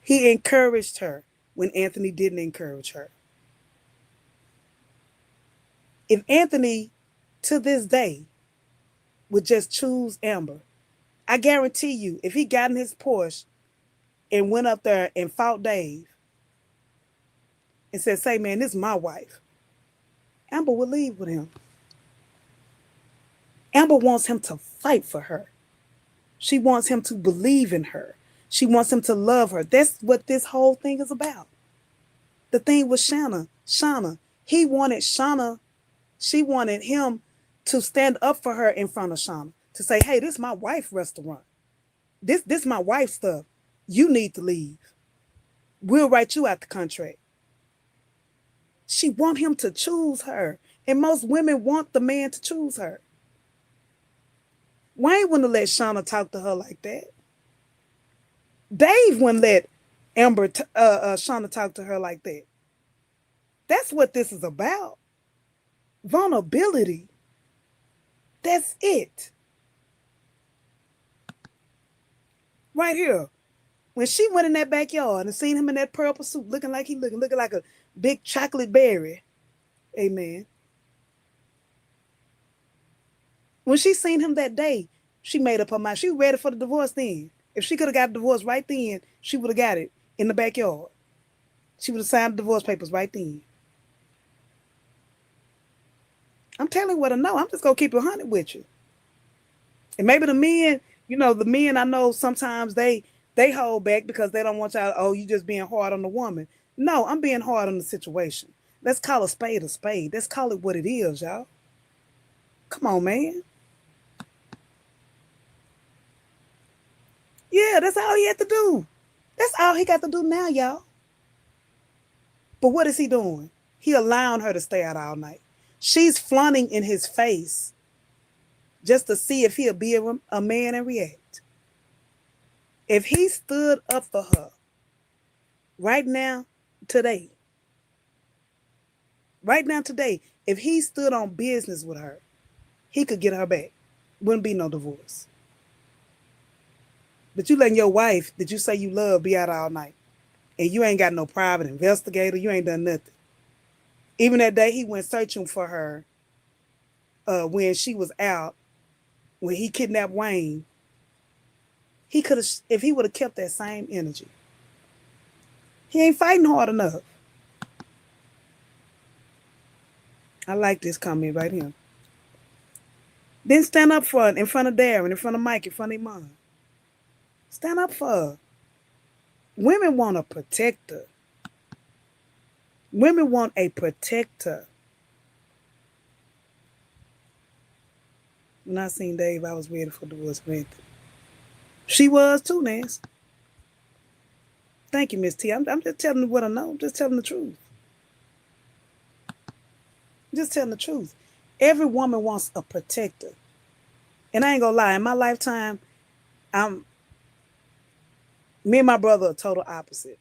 S1: He encouraged her when Anthony didn't encourage her. If Anthony, to this day, would just choose Amber, I guarantee you, if he got in his Porsche and went up there and fought Dave and said, say, man, this is my wife, Amber would leave with him. Amber wants him to fight for her. She wants him to believe in her. She wants him to love her. That's what this whole thing is about. The thing with Shauna, he wanted Shauna, she wanted him to stand up for her in front of Shauna, to say, hey, this is my wife's restaurant. This my wife's stuff. You need to leave. We'll write you out the contract. She want him to choose her. And most women want the man to choose her. Wayne wouldn't let Shauna talk to her like that. Dave wouldn't let Shauna talk to her like that. That's what this is about. Vulnerability. That's it. Right here. When she went in that backyard and seen him in that purple suit, looking like a big chocolate berry. Amen. When she seen him that day, she made up her mind. She was ready for the divorce then. If she could have got a divorce right then, she would have got it in the backyard. She would have signed the divorce papers right then. I'm telling you what I know. I'm just going to keep it 100 with you. And maybe the men, the men I know sometimes they hold back because they don't want y'all, oh, you just being hard on the woman. No, I'm being hard on the situation. Let's call a spade a spade. Let's call it what it is, y'all. Come on, man. Yeah, that's all he had to do. That's all he got to do now, y'all. But what is he doing? He allowing her to stay out all night. She's flaunting in his face just to see if he'll be a man and react. If he stood up for her right now, today, if he stood on business with her, he could get her back. Wouldn't be no divorce. But you letting your wife that you say you love be out all night, and you ain't got no private investigator, you ain't done nothing. Even that day he went searching for her when she was out, when he kidnapped Wayne, he could have, if he would have kept that same energy. He ain't fighting hard enough. I like this comment right here. Then stand up for it in front of Darren, in front of Mike, in front of Iman. Stand up for her. Women want a protector. Women want a protector. When I seen Dave, I was ready for divorce. She was too, Nance. Thank you, Miss T. I'm just telling you what I know. I'm just telling the truth. I'm just telling the truth. Every woman wants a protector. And I ain't gonna lie, in my lifetime, I'm me and my brother are total opposite.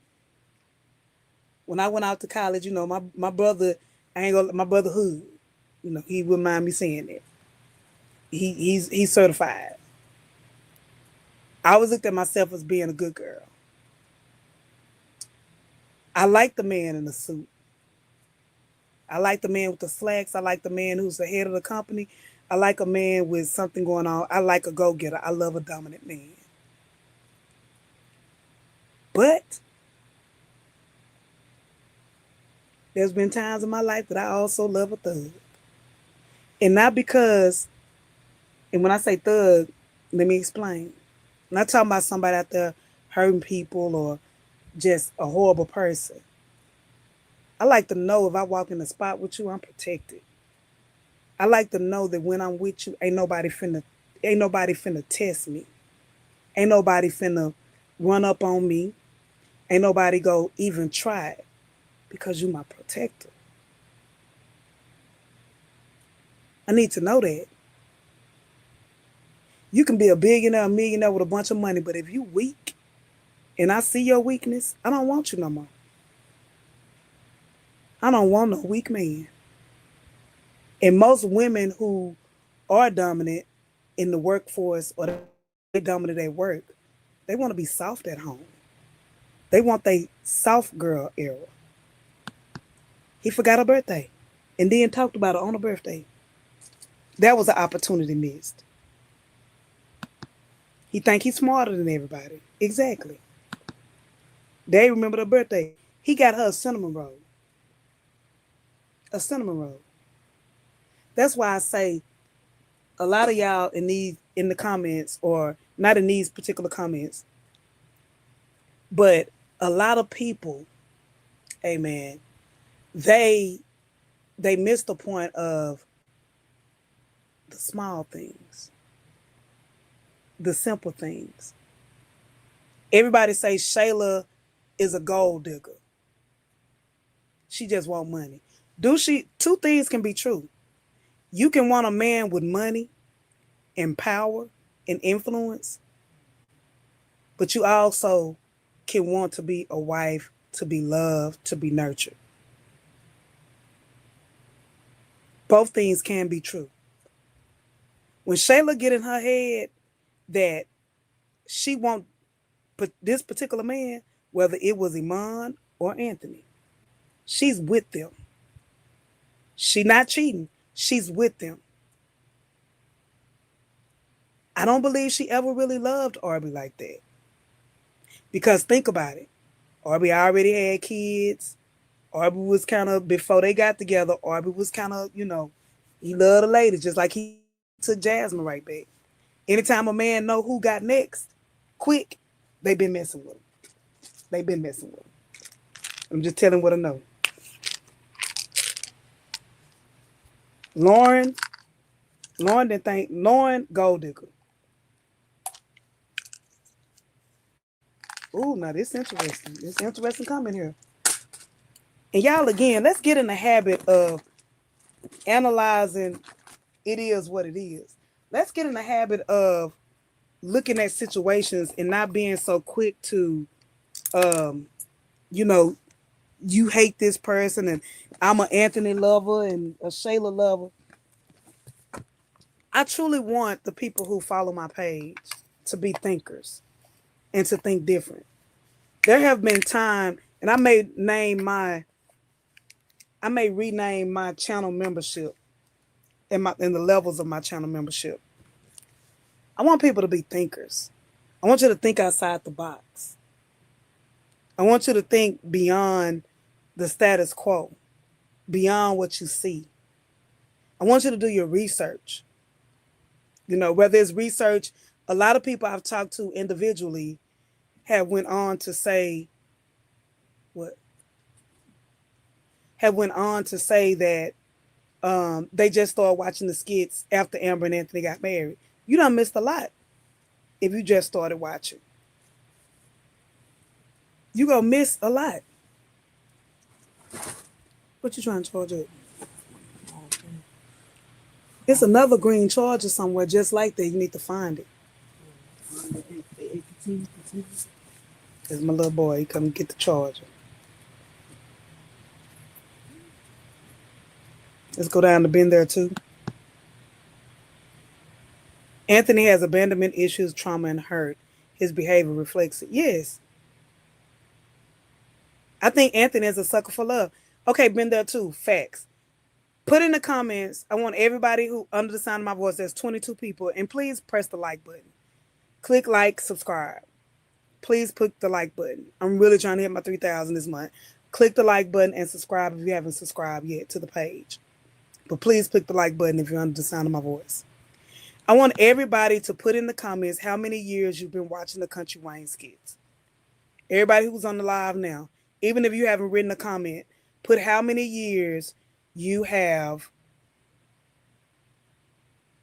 S1: When I went out to college, my brother, I ain't gonna my brother hood. He wouldn't mind me saying that. He's certified. I always looked at myself as being a good girl. I like the man in the suit. I like the man with the slacks. I like the man who's the head of the company. I like a man with something going on. I like a go getter. I love a dominant man. But there's been times in my life that I also love a thug. And not because, and when I say thug, let me explain. I'm not talking about somebody out there hurting people or just a horrible person. I like to know if I walk in the spot with you, I'm protected. I like to know that when I'm with you, ain't nobody finna test me. Ain't nobody finna run up on me. Ain't nobody go even try it because you my protector. I need to know that. You can be a billionaire, a millionaire with a bunch of money, but if you weak and I see your weakness, I don't want you no more. I don't want no weak man. And most women who are dominant in the workforce or they dominant at work, they want to be soft at home. They want they soft girl era. He forgot her birthday and then talked about it on her birthday. That was an opportunity missed. He think he's smarter than everybody. Exactly. They remember her birthday. He got her a cinnamon roll. A cinnamon roll. That's why I say a lot of y'all in the comments, or not in these particular comments, but a lot of people, amen, they they miss the point of the small things, the simple things. Everybody says Shayla is a gold digger. She just want money. Do she? Two things can be true. You can want a man with money and power and influence, but you also can want to be a wife, to be loved, to be nurtured. Both things can be true. When Shayla get in her head that she want this particular man, whether it was Iman or Anthony, she's with them. She not cheating. She's with them. I don't believe she ever really loved Arby like that. Because think about it. Arby already had kids. Arby was kind of, before they got together, Arby was kind of, he loved the ladies just like he took Jasmine right back. Anytime a man know who got next, quick, they been messing with him. They been messing with him. I'm just telling what I know. Lauren, Lauren didn't think, Lauren Gold Digger. Ooh, now this interesting. This interesting comment here. And y'all, again, let's get in the habit of analyzing it is what it is. Let's get in the habit of looking at situations and not being so quick to, um, you know, you hate this person and I'm an Anthony lover and a Shayla lover. I truly want the people who follow my page to be thinkers and to think different. There have been time, and I may rename my channel membership and the levels of my channel membership. I want people to be thinkers. I want you to think outside the box. I want you to think beyond the status quo, beyond what you see. I want you to do your research. Whether it's research, a lot of people I've talked to individually have went on to say what have went on to say that they just started watching the skits after Amber and Anthony got married. You done missed a lot if you just started watching. You gonna miss a lot. What you trying to charge up? It's another green charger somewhere just like that. You need to find it. There's my little boy. He come get the charger. Let's go down to been there too. Anthony has abandonment issues, trauma, and hurt. His behavior reflects it. Yes. I think Anthony is a sucker for love. Okay, been there too. Facts. Put in the comments. I want everybody who under the sound of my voice, there's 22 people, and please press the like button. Click like, subscribe. Please click the like button. I'm really trying to hit my 3,000 this month. Click the like button and subscribe if you haven't subscribed yet to the page. But please click the like button if you're under the sound of my voice. I want everybody to put in the comments how many years you've been watching the Country Wayne skits. Everybody who's on the live now, even if you haven't written a comment, put how many years you have,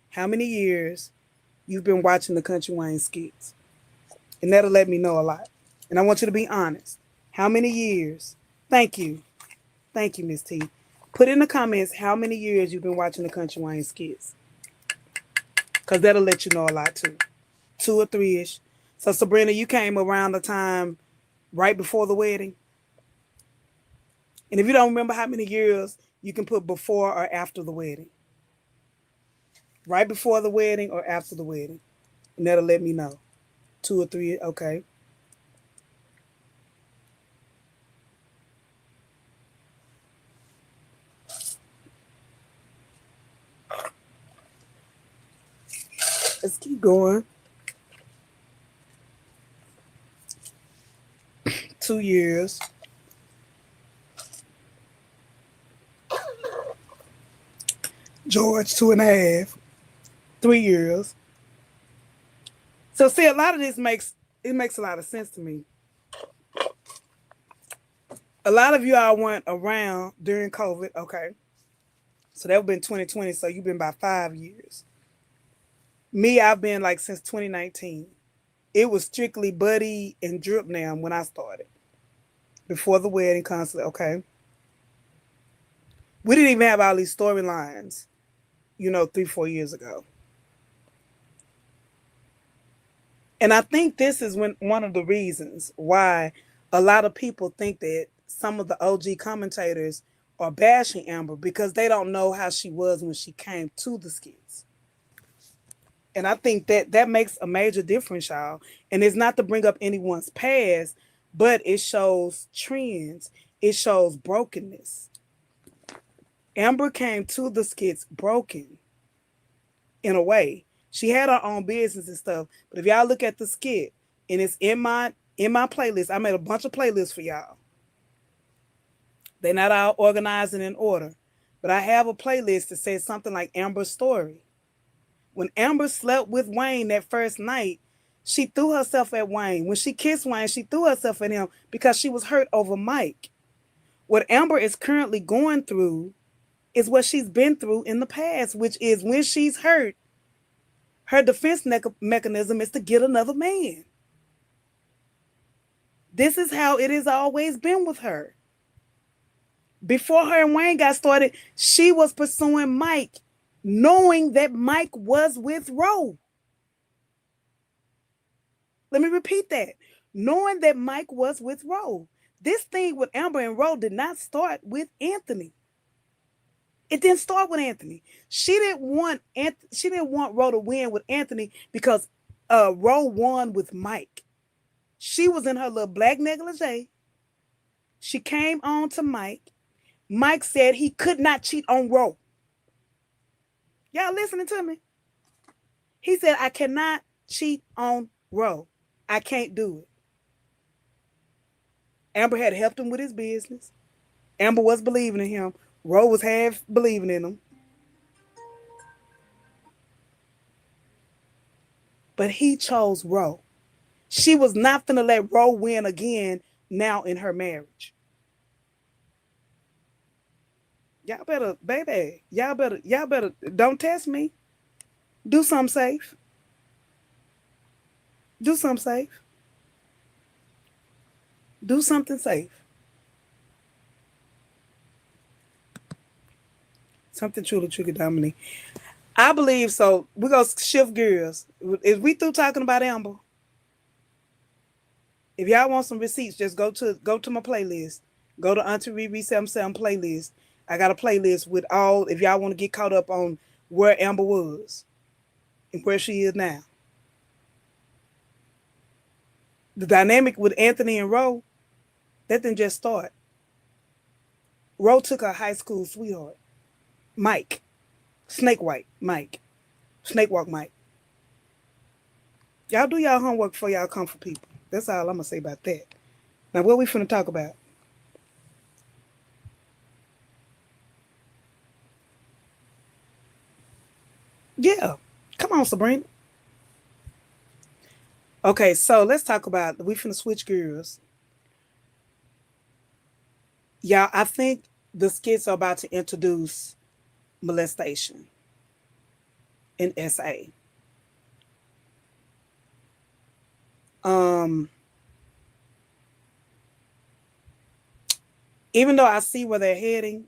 S1: how many years you've been watching the Country Wayne skits. And that'll let me know a lot. And I want you to be honest. How many years? Thank you. Thank you, Miss T. Put in the comments how many years you've been watching the Country Wayne skits. Because that'll let you know a lot too. 2 or 3-ish. So Sabrina, you came around the time right before the wedding. And if you don't remember how many years, you can put before or after the wedding. Right before the wedding or after the wedding. And that'll let me know. 2 or 3, okay. Let's keep going. 2 years. George, 2.5. 3 years. So see, a lot of this makes a lot of sense to me. A lot of you all weren't around during COVID, okay? So that would have been 2020, so you've been about 5 years. Me, I've been like since 2019. It was strictly Buddy and Drip now when I started. Before the wedding constantly, okay? We didn't even have all these storylines, 3-4 years ago. And I think this is one of the reasons why a lot of people think that some of the OG commentators are bashing Amber because they don't know how she was when she came to the skits. And I think that makes a major difference, y'all. And it's not to bring up anyone's past, but it shows trends. It shows brokenness. Amber came to the skits broken in a way. She had her own business and stuff. But if y'all look at the skit, and it's in my playlist, I made a bunch of playlists for y'all. They're not all organized and in order. But I have a playlist that says something like Amber's story. When Amber slept with Wayne that first night, she threw herself at Wayne. When she kissed Wayne, she threw herself at him because she was hurt over Mike. What Amber is currently going through is what she's been through in the past, which is when she's hurt, her defense mechanism is to get another man. This is how it has always been with her. Before her and Wayne got started, she was pursuing Mike, knowing that Mike was with Ro. Let me repeat that. Knowing that Mike was with Ro. This thing with Amber and Ro did not start with Anthony. It didn't start with Anthony. She didn't want Ro to win with Anthony because Ro won with Mike. She was in her little black negligee. She came on to Mike. Mike said he could not cheat on Ro. Y'all listening to me? He said, I cannot cheat on Ro. I can't do it. Amber had helped him with his business. Amber was believing in him. Ro was half believing in him. But he chose Ro. She was not finna let Ro win again now in her marriage. Y'all better, baby, y'all better, don't test me. Do something safe. Do something safe. Do something safe. Something truly, truly Dominique. I believe so. We're going to shift gears. If we through talking about Amber, if y'all want some receipts, just go to my playlist. Go to Auntie Riri 77 playlist. I got a playlist with all, if y'all want to get caught up on where Amber was and where she is now. The dynamic with Anthony and Roe, that didn't just start. Roe took her high school sweetheart, Mike, Snake White Mike, Snake Walk Mike. Y'all do y'all homework before y'all come for people. That's all I'm gonna say about that. Now, what we finna talk about? Yeah, come on, Sabrina. Okay, so let's talk about. We finna switch gears. Yeah, I think the skits are about to introduce molestation in SA. Um, Even though I see where they're heading,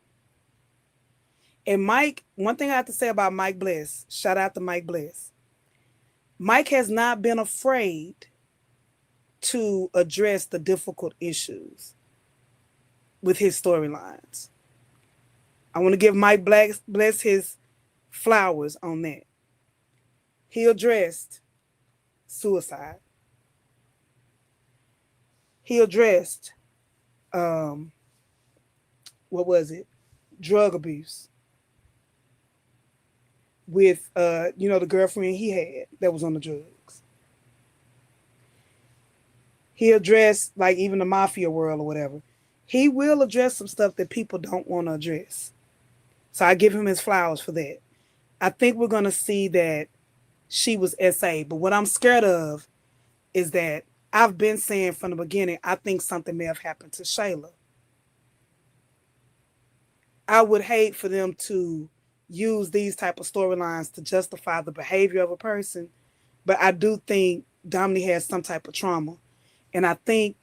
S1: and Mike, one thing I have to say about Mike Bliss, shout out to Mike Bliss. Mike has not been afraid to address the difficult issues with his storylines. I want to give Mike Bliss his flowers on that. He addressed suicide. He addressed um, what was it? Drug abuse with the girlfriend he had that was on the drugs. He addressed like even the mafia world or whatever. He will address some stuff that people don't want to address. So I give him his flowers for that. I think we're gonna see that she was SA, but what I'm scared of is that I've been saying from the beginning, I think something may have happened to Shayla. I would hate for them to use these type of storylines to justify the behavior of a person, but I do think Dominique has some type of trauma, and I think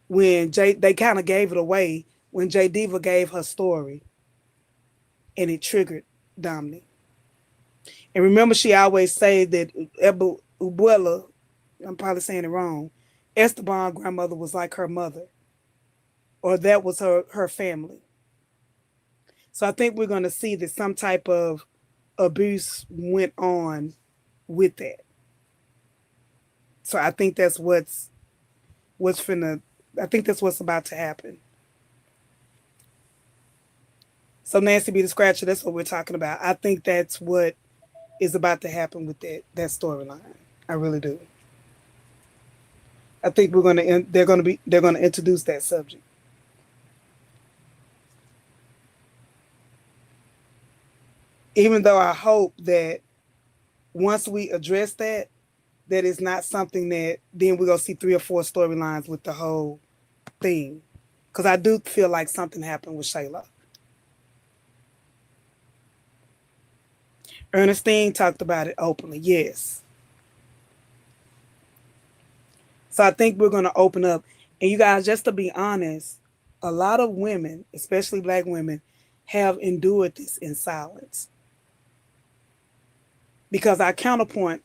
S1: when they kind of gave it away when J Diva gave her story, and it triggered Dominique. And remember, she always say that Abuela, I'm probably saying it wrong, Esteban grandmother was like her mother, or that was her family. So I think we're going to see that some type of abuse went on with that. So I think that's what's finna. I think that's what's about to happen. So Nancy be the scratcher. That's what we're talking about. I think that's what is about to happen with that storyline. I really do. I think they're gonna introduce that subject. Even though I hope that once we address that, that is not something that then we're gonna see 3 or 4 storylines with the whole thing. Because I do feel like something happened with Shayla. Ernestine talked about it openly, yes. So I think we're gonna open up. And you guys, just to be honest, a lot of women, especially black women, have endured this in silence. Because our counterpoint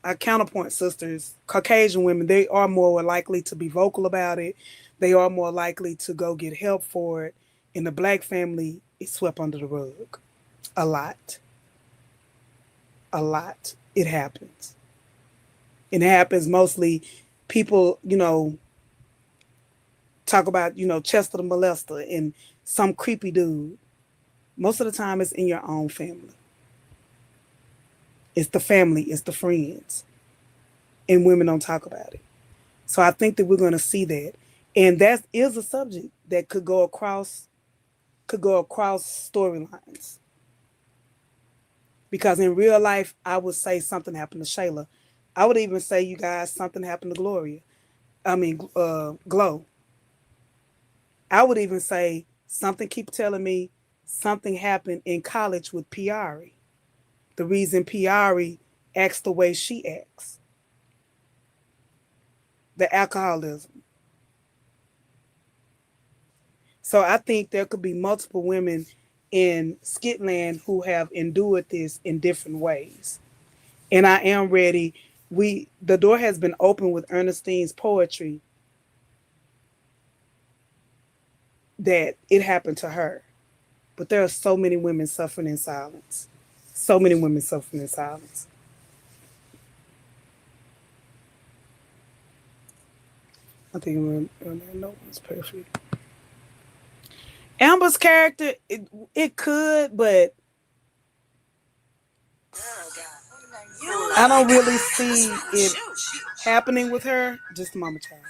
S1: sisters, Caucasian women, they are more likely to be vocal about it. They are more likely to go get help for it. In the black family, it's swept under the rug. A lot. A lot. It happens. And it happens mostly people, talk about, Chester the molester and some creepy dude. Most of the time it's in your own family. It's the family, it's the friends. And women don't talk about it. So I think that we're going to see that. And that is a subject that could go across storylines. Because in real life, I would say something happened to Shayla. I would even say, you guys, something happened to Gloria. I mean, Glow. I would even say something keep telling me something happened in college with Piari. The reason Piari acts the way she acts. The alcoholism. So I think there could be multiple women in Skitland who have endured this in different ways. And I am ready. The door has been open with Ernestine's poetry that it happened to her. But there are so many women suffering in silence. So many women suffering in silence. I think no one's perfect. Amber's character, it could, but I don't really see it happening with her. Just a moment, child.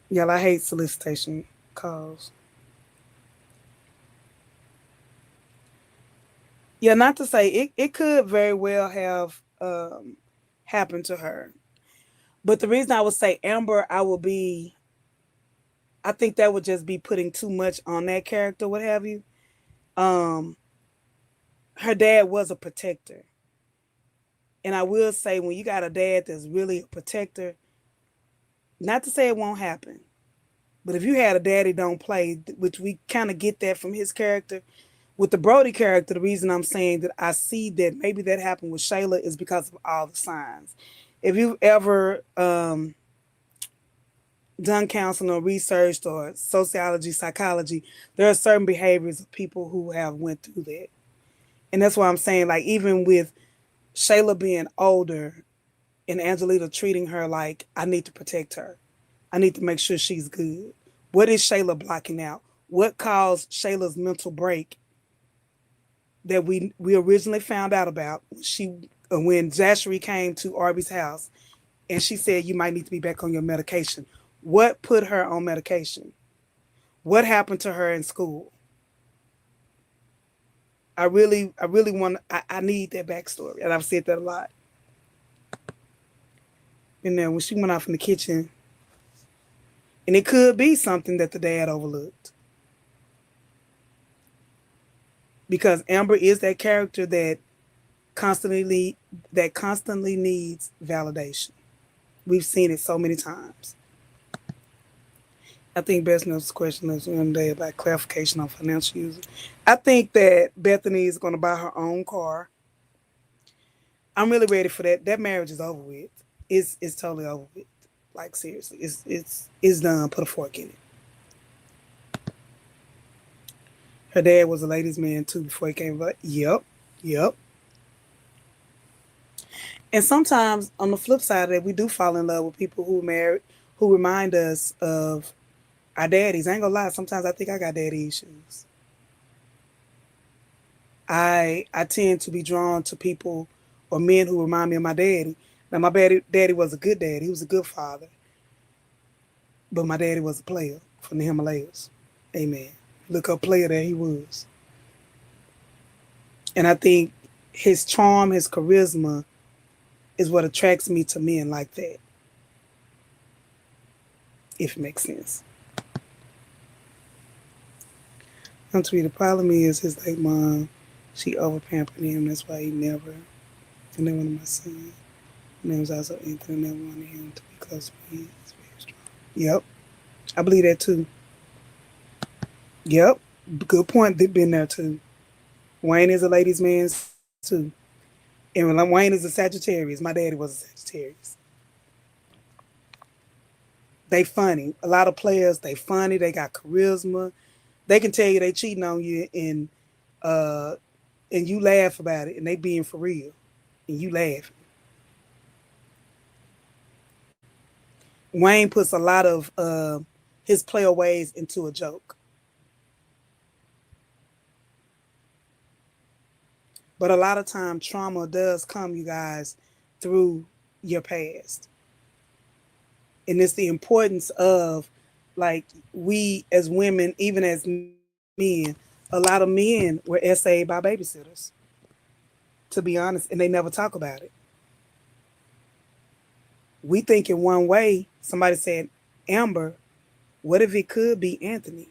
S1: Yeah, I hate solicitation calls. Yeah, not to say it could very well have happened to her. But the reason I would say Amber, I think that would just be putting too much on that character, what have you. Um, Her dad was a protector. And I will say, when you got a dad that's really a protector, not to say it won't happen, but if you had a daddy don't play, which we kind of get that from his character, with the Brody character, the reason I'm saying that I see that maybe that happened with Shayla is because of all the signs. If you've ever done counseling or researched or sociology, psychology, there are certain behaviors of people who have went through that. And that's why I'm saying, like, even with Shayla being older and Angelita treating her like, I need to protect her. I need to make sure she's good. What is Shayla blocking out? What caused Shayla's mental break that we originally found out about? When Zachary came to Arby's house and she said you might need to be back on your medication. What put her on medication? What happened to her in school? I really want. I need that backstory, and I've said that a lot. And then when she went off in the kitchen, and it could be something that the dad overlooked, because Amber is that character constantly needs validation. We've seen it so many times. I think Beth knows the question is one day about clarification on financial use. I think that Bethany is going to buy her own car. I'm really ready for that. That marriage is over with. It's totally over with. Like, seriously, it's done. Put a fork in it. Her dad was a ladies' man too before he came. But yep, yep. And sometimes on the flip side of that, we do fall in love with people who married, who remind us of our daddies. I ain't gonna lie. Sometimes I think I got daddy issues. I tend to be drawn to people or men who remind me of my daddy. Now my daddy was a good daddy. He was a good father, but my daddy was a player from the Himalayas. Amen. Look up player that he was, and I think his charm, his charisma, is what attracts me to men like that. If it makes sense. The problem is his late mom. She over pampered him. That's why he never. And then one of my sons. And was also Anthony. Never wanted him to be close to me. It's very strong. Yep, I believe that too. Yep, good point. They've been there too. Wayne is a ladies' man too. And when Wayne is a Sagittarius, my daddy was a Sagittarius. They funny. A lot of players, they funny. They got charisma. They can tell you they cheating on you, uh, and you laugh about it, and they being for real, and you laugh. Wayne puts a lot of his player ways into a joke, but a lot of time trauma does come, you guys, through your past, and it's the importance of, like, we as women, even as men, a lot of men were essayed by babysitters to be honest, and they never talk about it. We think in one way. Somebody said, Amber, what if it could be Anthony?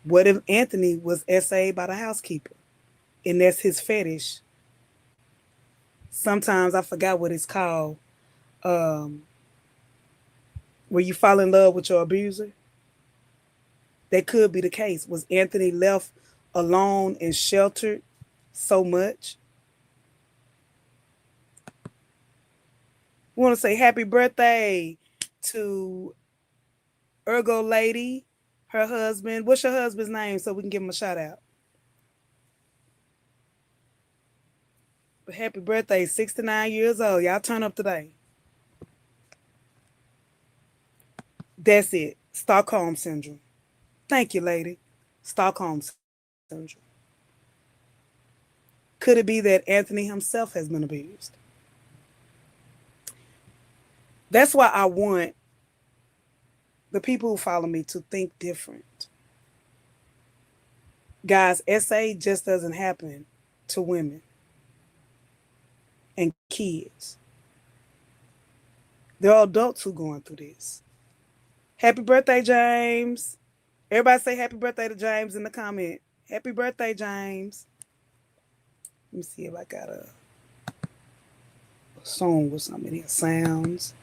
S1: What if Anthony was SA'd by the housekeeper and that's his fetish? Sometimes I forgot what it's called. Um, where you fall in love with your abuser. That could be the case. Was Anthony left alone and sheltered so much? We want to say happy birthday to Ergo Lady, her husband. What's your husband's name so we can give him a shout out? But happy birthday, 69 years old. Y'all turn up today. That's it. Stockholm Syndrome. Thank you, lady. Stockholm Syndrome. Could it be that Anthony himself has been abused? That's why I want the people who follow me to think different. Guys, SA just doesn't happen to women and kids. There are adults who are going through this. Happy birthday, James. Everybody say happy birthday to James in the comment. Happy birthday, James. Let me see if I got a song or something here. Sounds.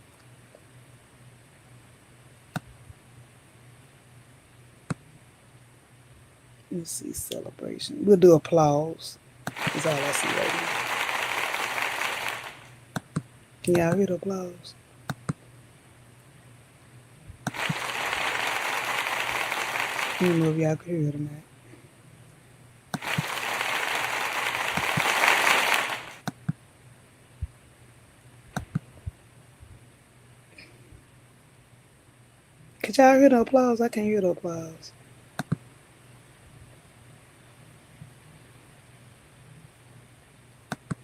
S1: Let me see, celebration. We'll do applause. That's all I see right now. Can y'all hear the applause? I don't know if y'all can hear it or not. Could y'all hear the applause? I can't hear the applause.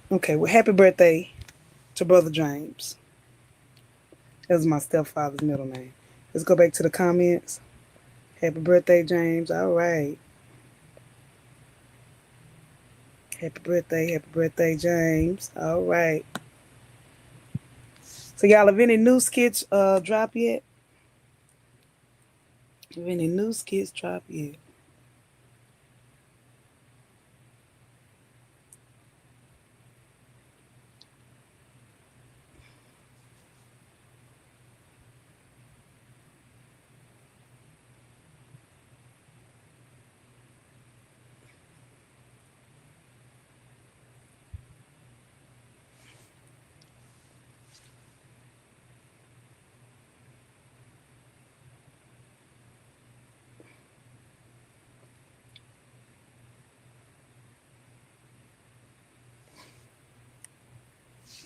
S1: Okay, well, happy birthday to Brother James. That was my stepfather's middle name. Let's go back to the comments. Happy birthday, James. All right. Happy birthday, James. All right. So y'all have any new skits drop yet? Have any new skits drop yet?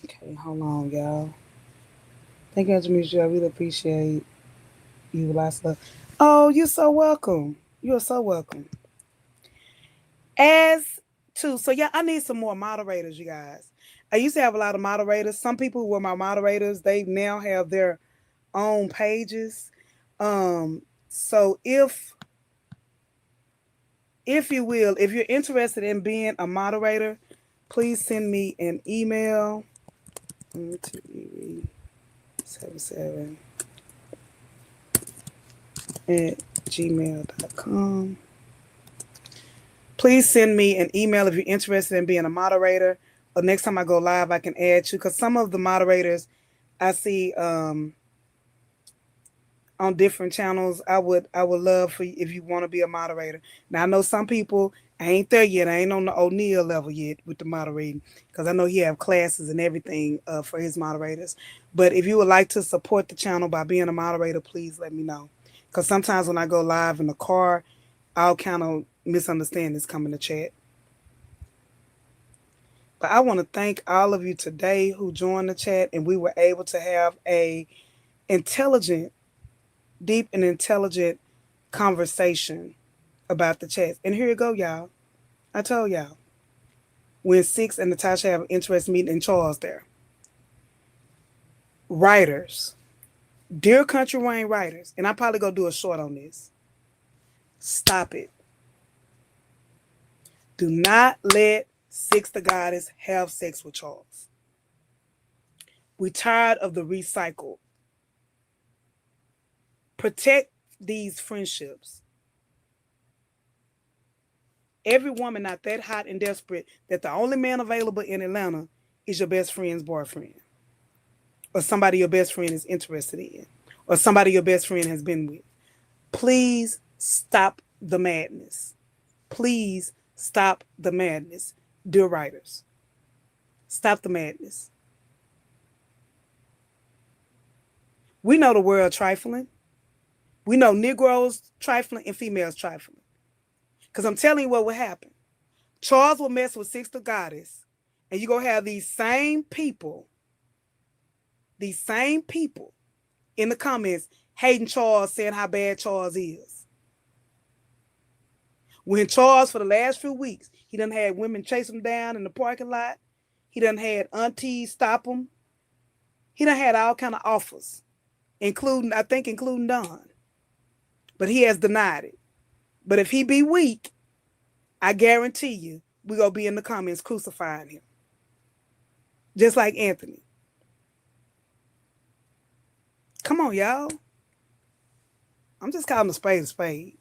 S1: Okay, hold on, y'all. Thank you, Demetria. I really appreciate you. Lots of love. Oh, you're so welcome. You're so welcome. As to, so yeah, I need some more moderators, you guys. I used to have a lot of moderators. Some people who were my moderators, they now have their own pages. So if you will, if you're interested in being a moderator, please send me an email. 77 at gmail.com. Please send me an email if you're interested in being a moderator. Or next time I go live, I can add you. Because some of the moderators I see on different channels, I would love for you if you want to be a moderator. Now, I know some people, I ain't there yet. I ain't on the O'Neill level yet with the moderating. Because I know he have classes and everything for his moderators. But if you would like to support the channel by being a moderator, please let me know. Because sometimes when I go live in the car, I'll kind of misunderstand this coming to chat. But I want to thank all of you today who joined the chat, and we were able to have a intelligent, deep and intelligent conversation about the chat. And here you go, y'all. I told y'all. When Six and Natasha have an interest meeting in Charles there. Writers. Dear Country Wayne writers, and I probably gonna do a short on this. Stop it. Do not let Six the goddess, have sex with Charles. We tired of the recycle. Protect these friendships. Every woman not that hot and desperate that the only man available in Atlanta is your best friend's boyfriend, or somebody your best friend is interested in, or somebody your best friend has been with. Please stop the madness. Please stop the madness, dear writers. Stop the madness. We know the world trifling. We know Negroes trifling and females trifling. Because I'm telling you what will happen. Charles will mess with Six the Goddess, and you're going to have these same people in the comments hating Charles, saying how bad Charles is. When Charles, for the last few weeks, he done had women chase him down in the parking lot. He done had aunties stop him. He done had all kind of offers, including Don. But he has denied it. But if he be weak, I guarantee you, we're going to be in the comments crucifying him. Just like Anthony. Come on, y'all. I'm just calling a spade a spade.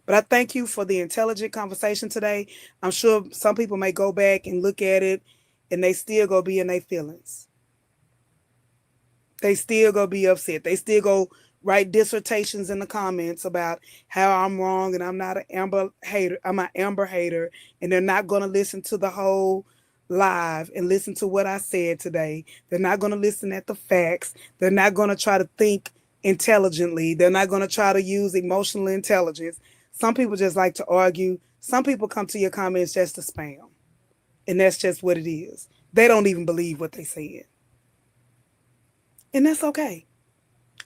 S1: But I thank you for the intelligent conversation today. I'm sure some people may go back and look at it, and they still going to be in their feelings. They still going to be upset. They still go write dissertations in the comments about how I'm wrong and I'm not an Amber hater. I'm an Amber hater, and they're not going to listen to the whole live and listen to what I said today. They're not going to listen at the facts. They're not going to try to think intelligently. They're not going to try to use emotional intelligence. Some people just like to argue. Some people come to your comments just to spam, and that's just what it is. They don't even believe what they said, and that's okay.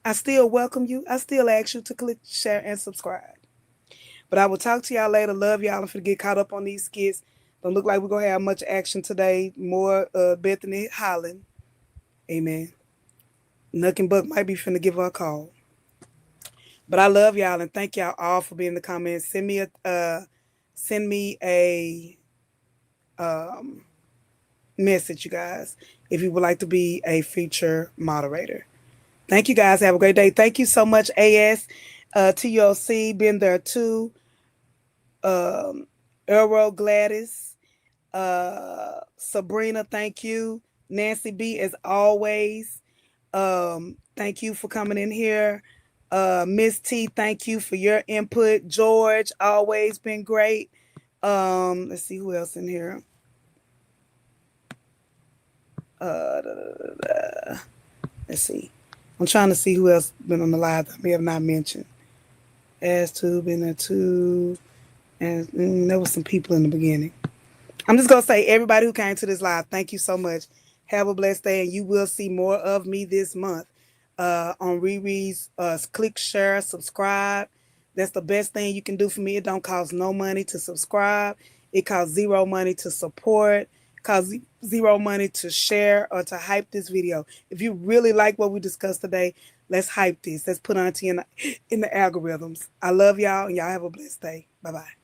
S1: I still welcome you. I still ask you to click, share, and subscribe. But I will talk to y'all later. Love y'all. If you get caught up on these skits, don't look like we're going to have much action today. More Bethany Holland. Amen. Nuck and Buck might be finna give her a call. But I love y'all, and thank y'all all for being in the comments. Send me a message, you guys, if you would like to be a feature moderator. Thank you, guys. Have a great day. Thank you so much, AS, TLC, been there too. Earl, Gladys, Sabrina, thank you. Nancy B, as always. Thank you for coming in here. Miss T, thank you for your input. George, always been great. Let's see who else in here. Let's see. I'm trying to see who else been on the live that I may have not mentioned. As to been there too. And there was some people in the beginning. I'm just going to say, everybody who came to this live, thank you so much. Have a blessed day, and you will see more of me this month on Riri's. Click, share, subscribe. That's the best thing you can do for me. It don't cost no money to subscribe. It costs zero money to support. It costs zero money to share or to hype this video. If you really like what we discussed today, let's hype this. Let's put Auntie in the algorithms. I love y'all, and y'all have a blessed day. Bye-bye.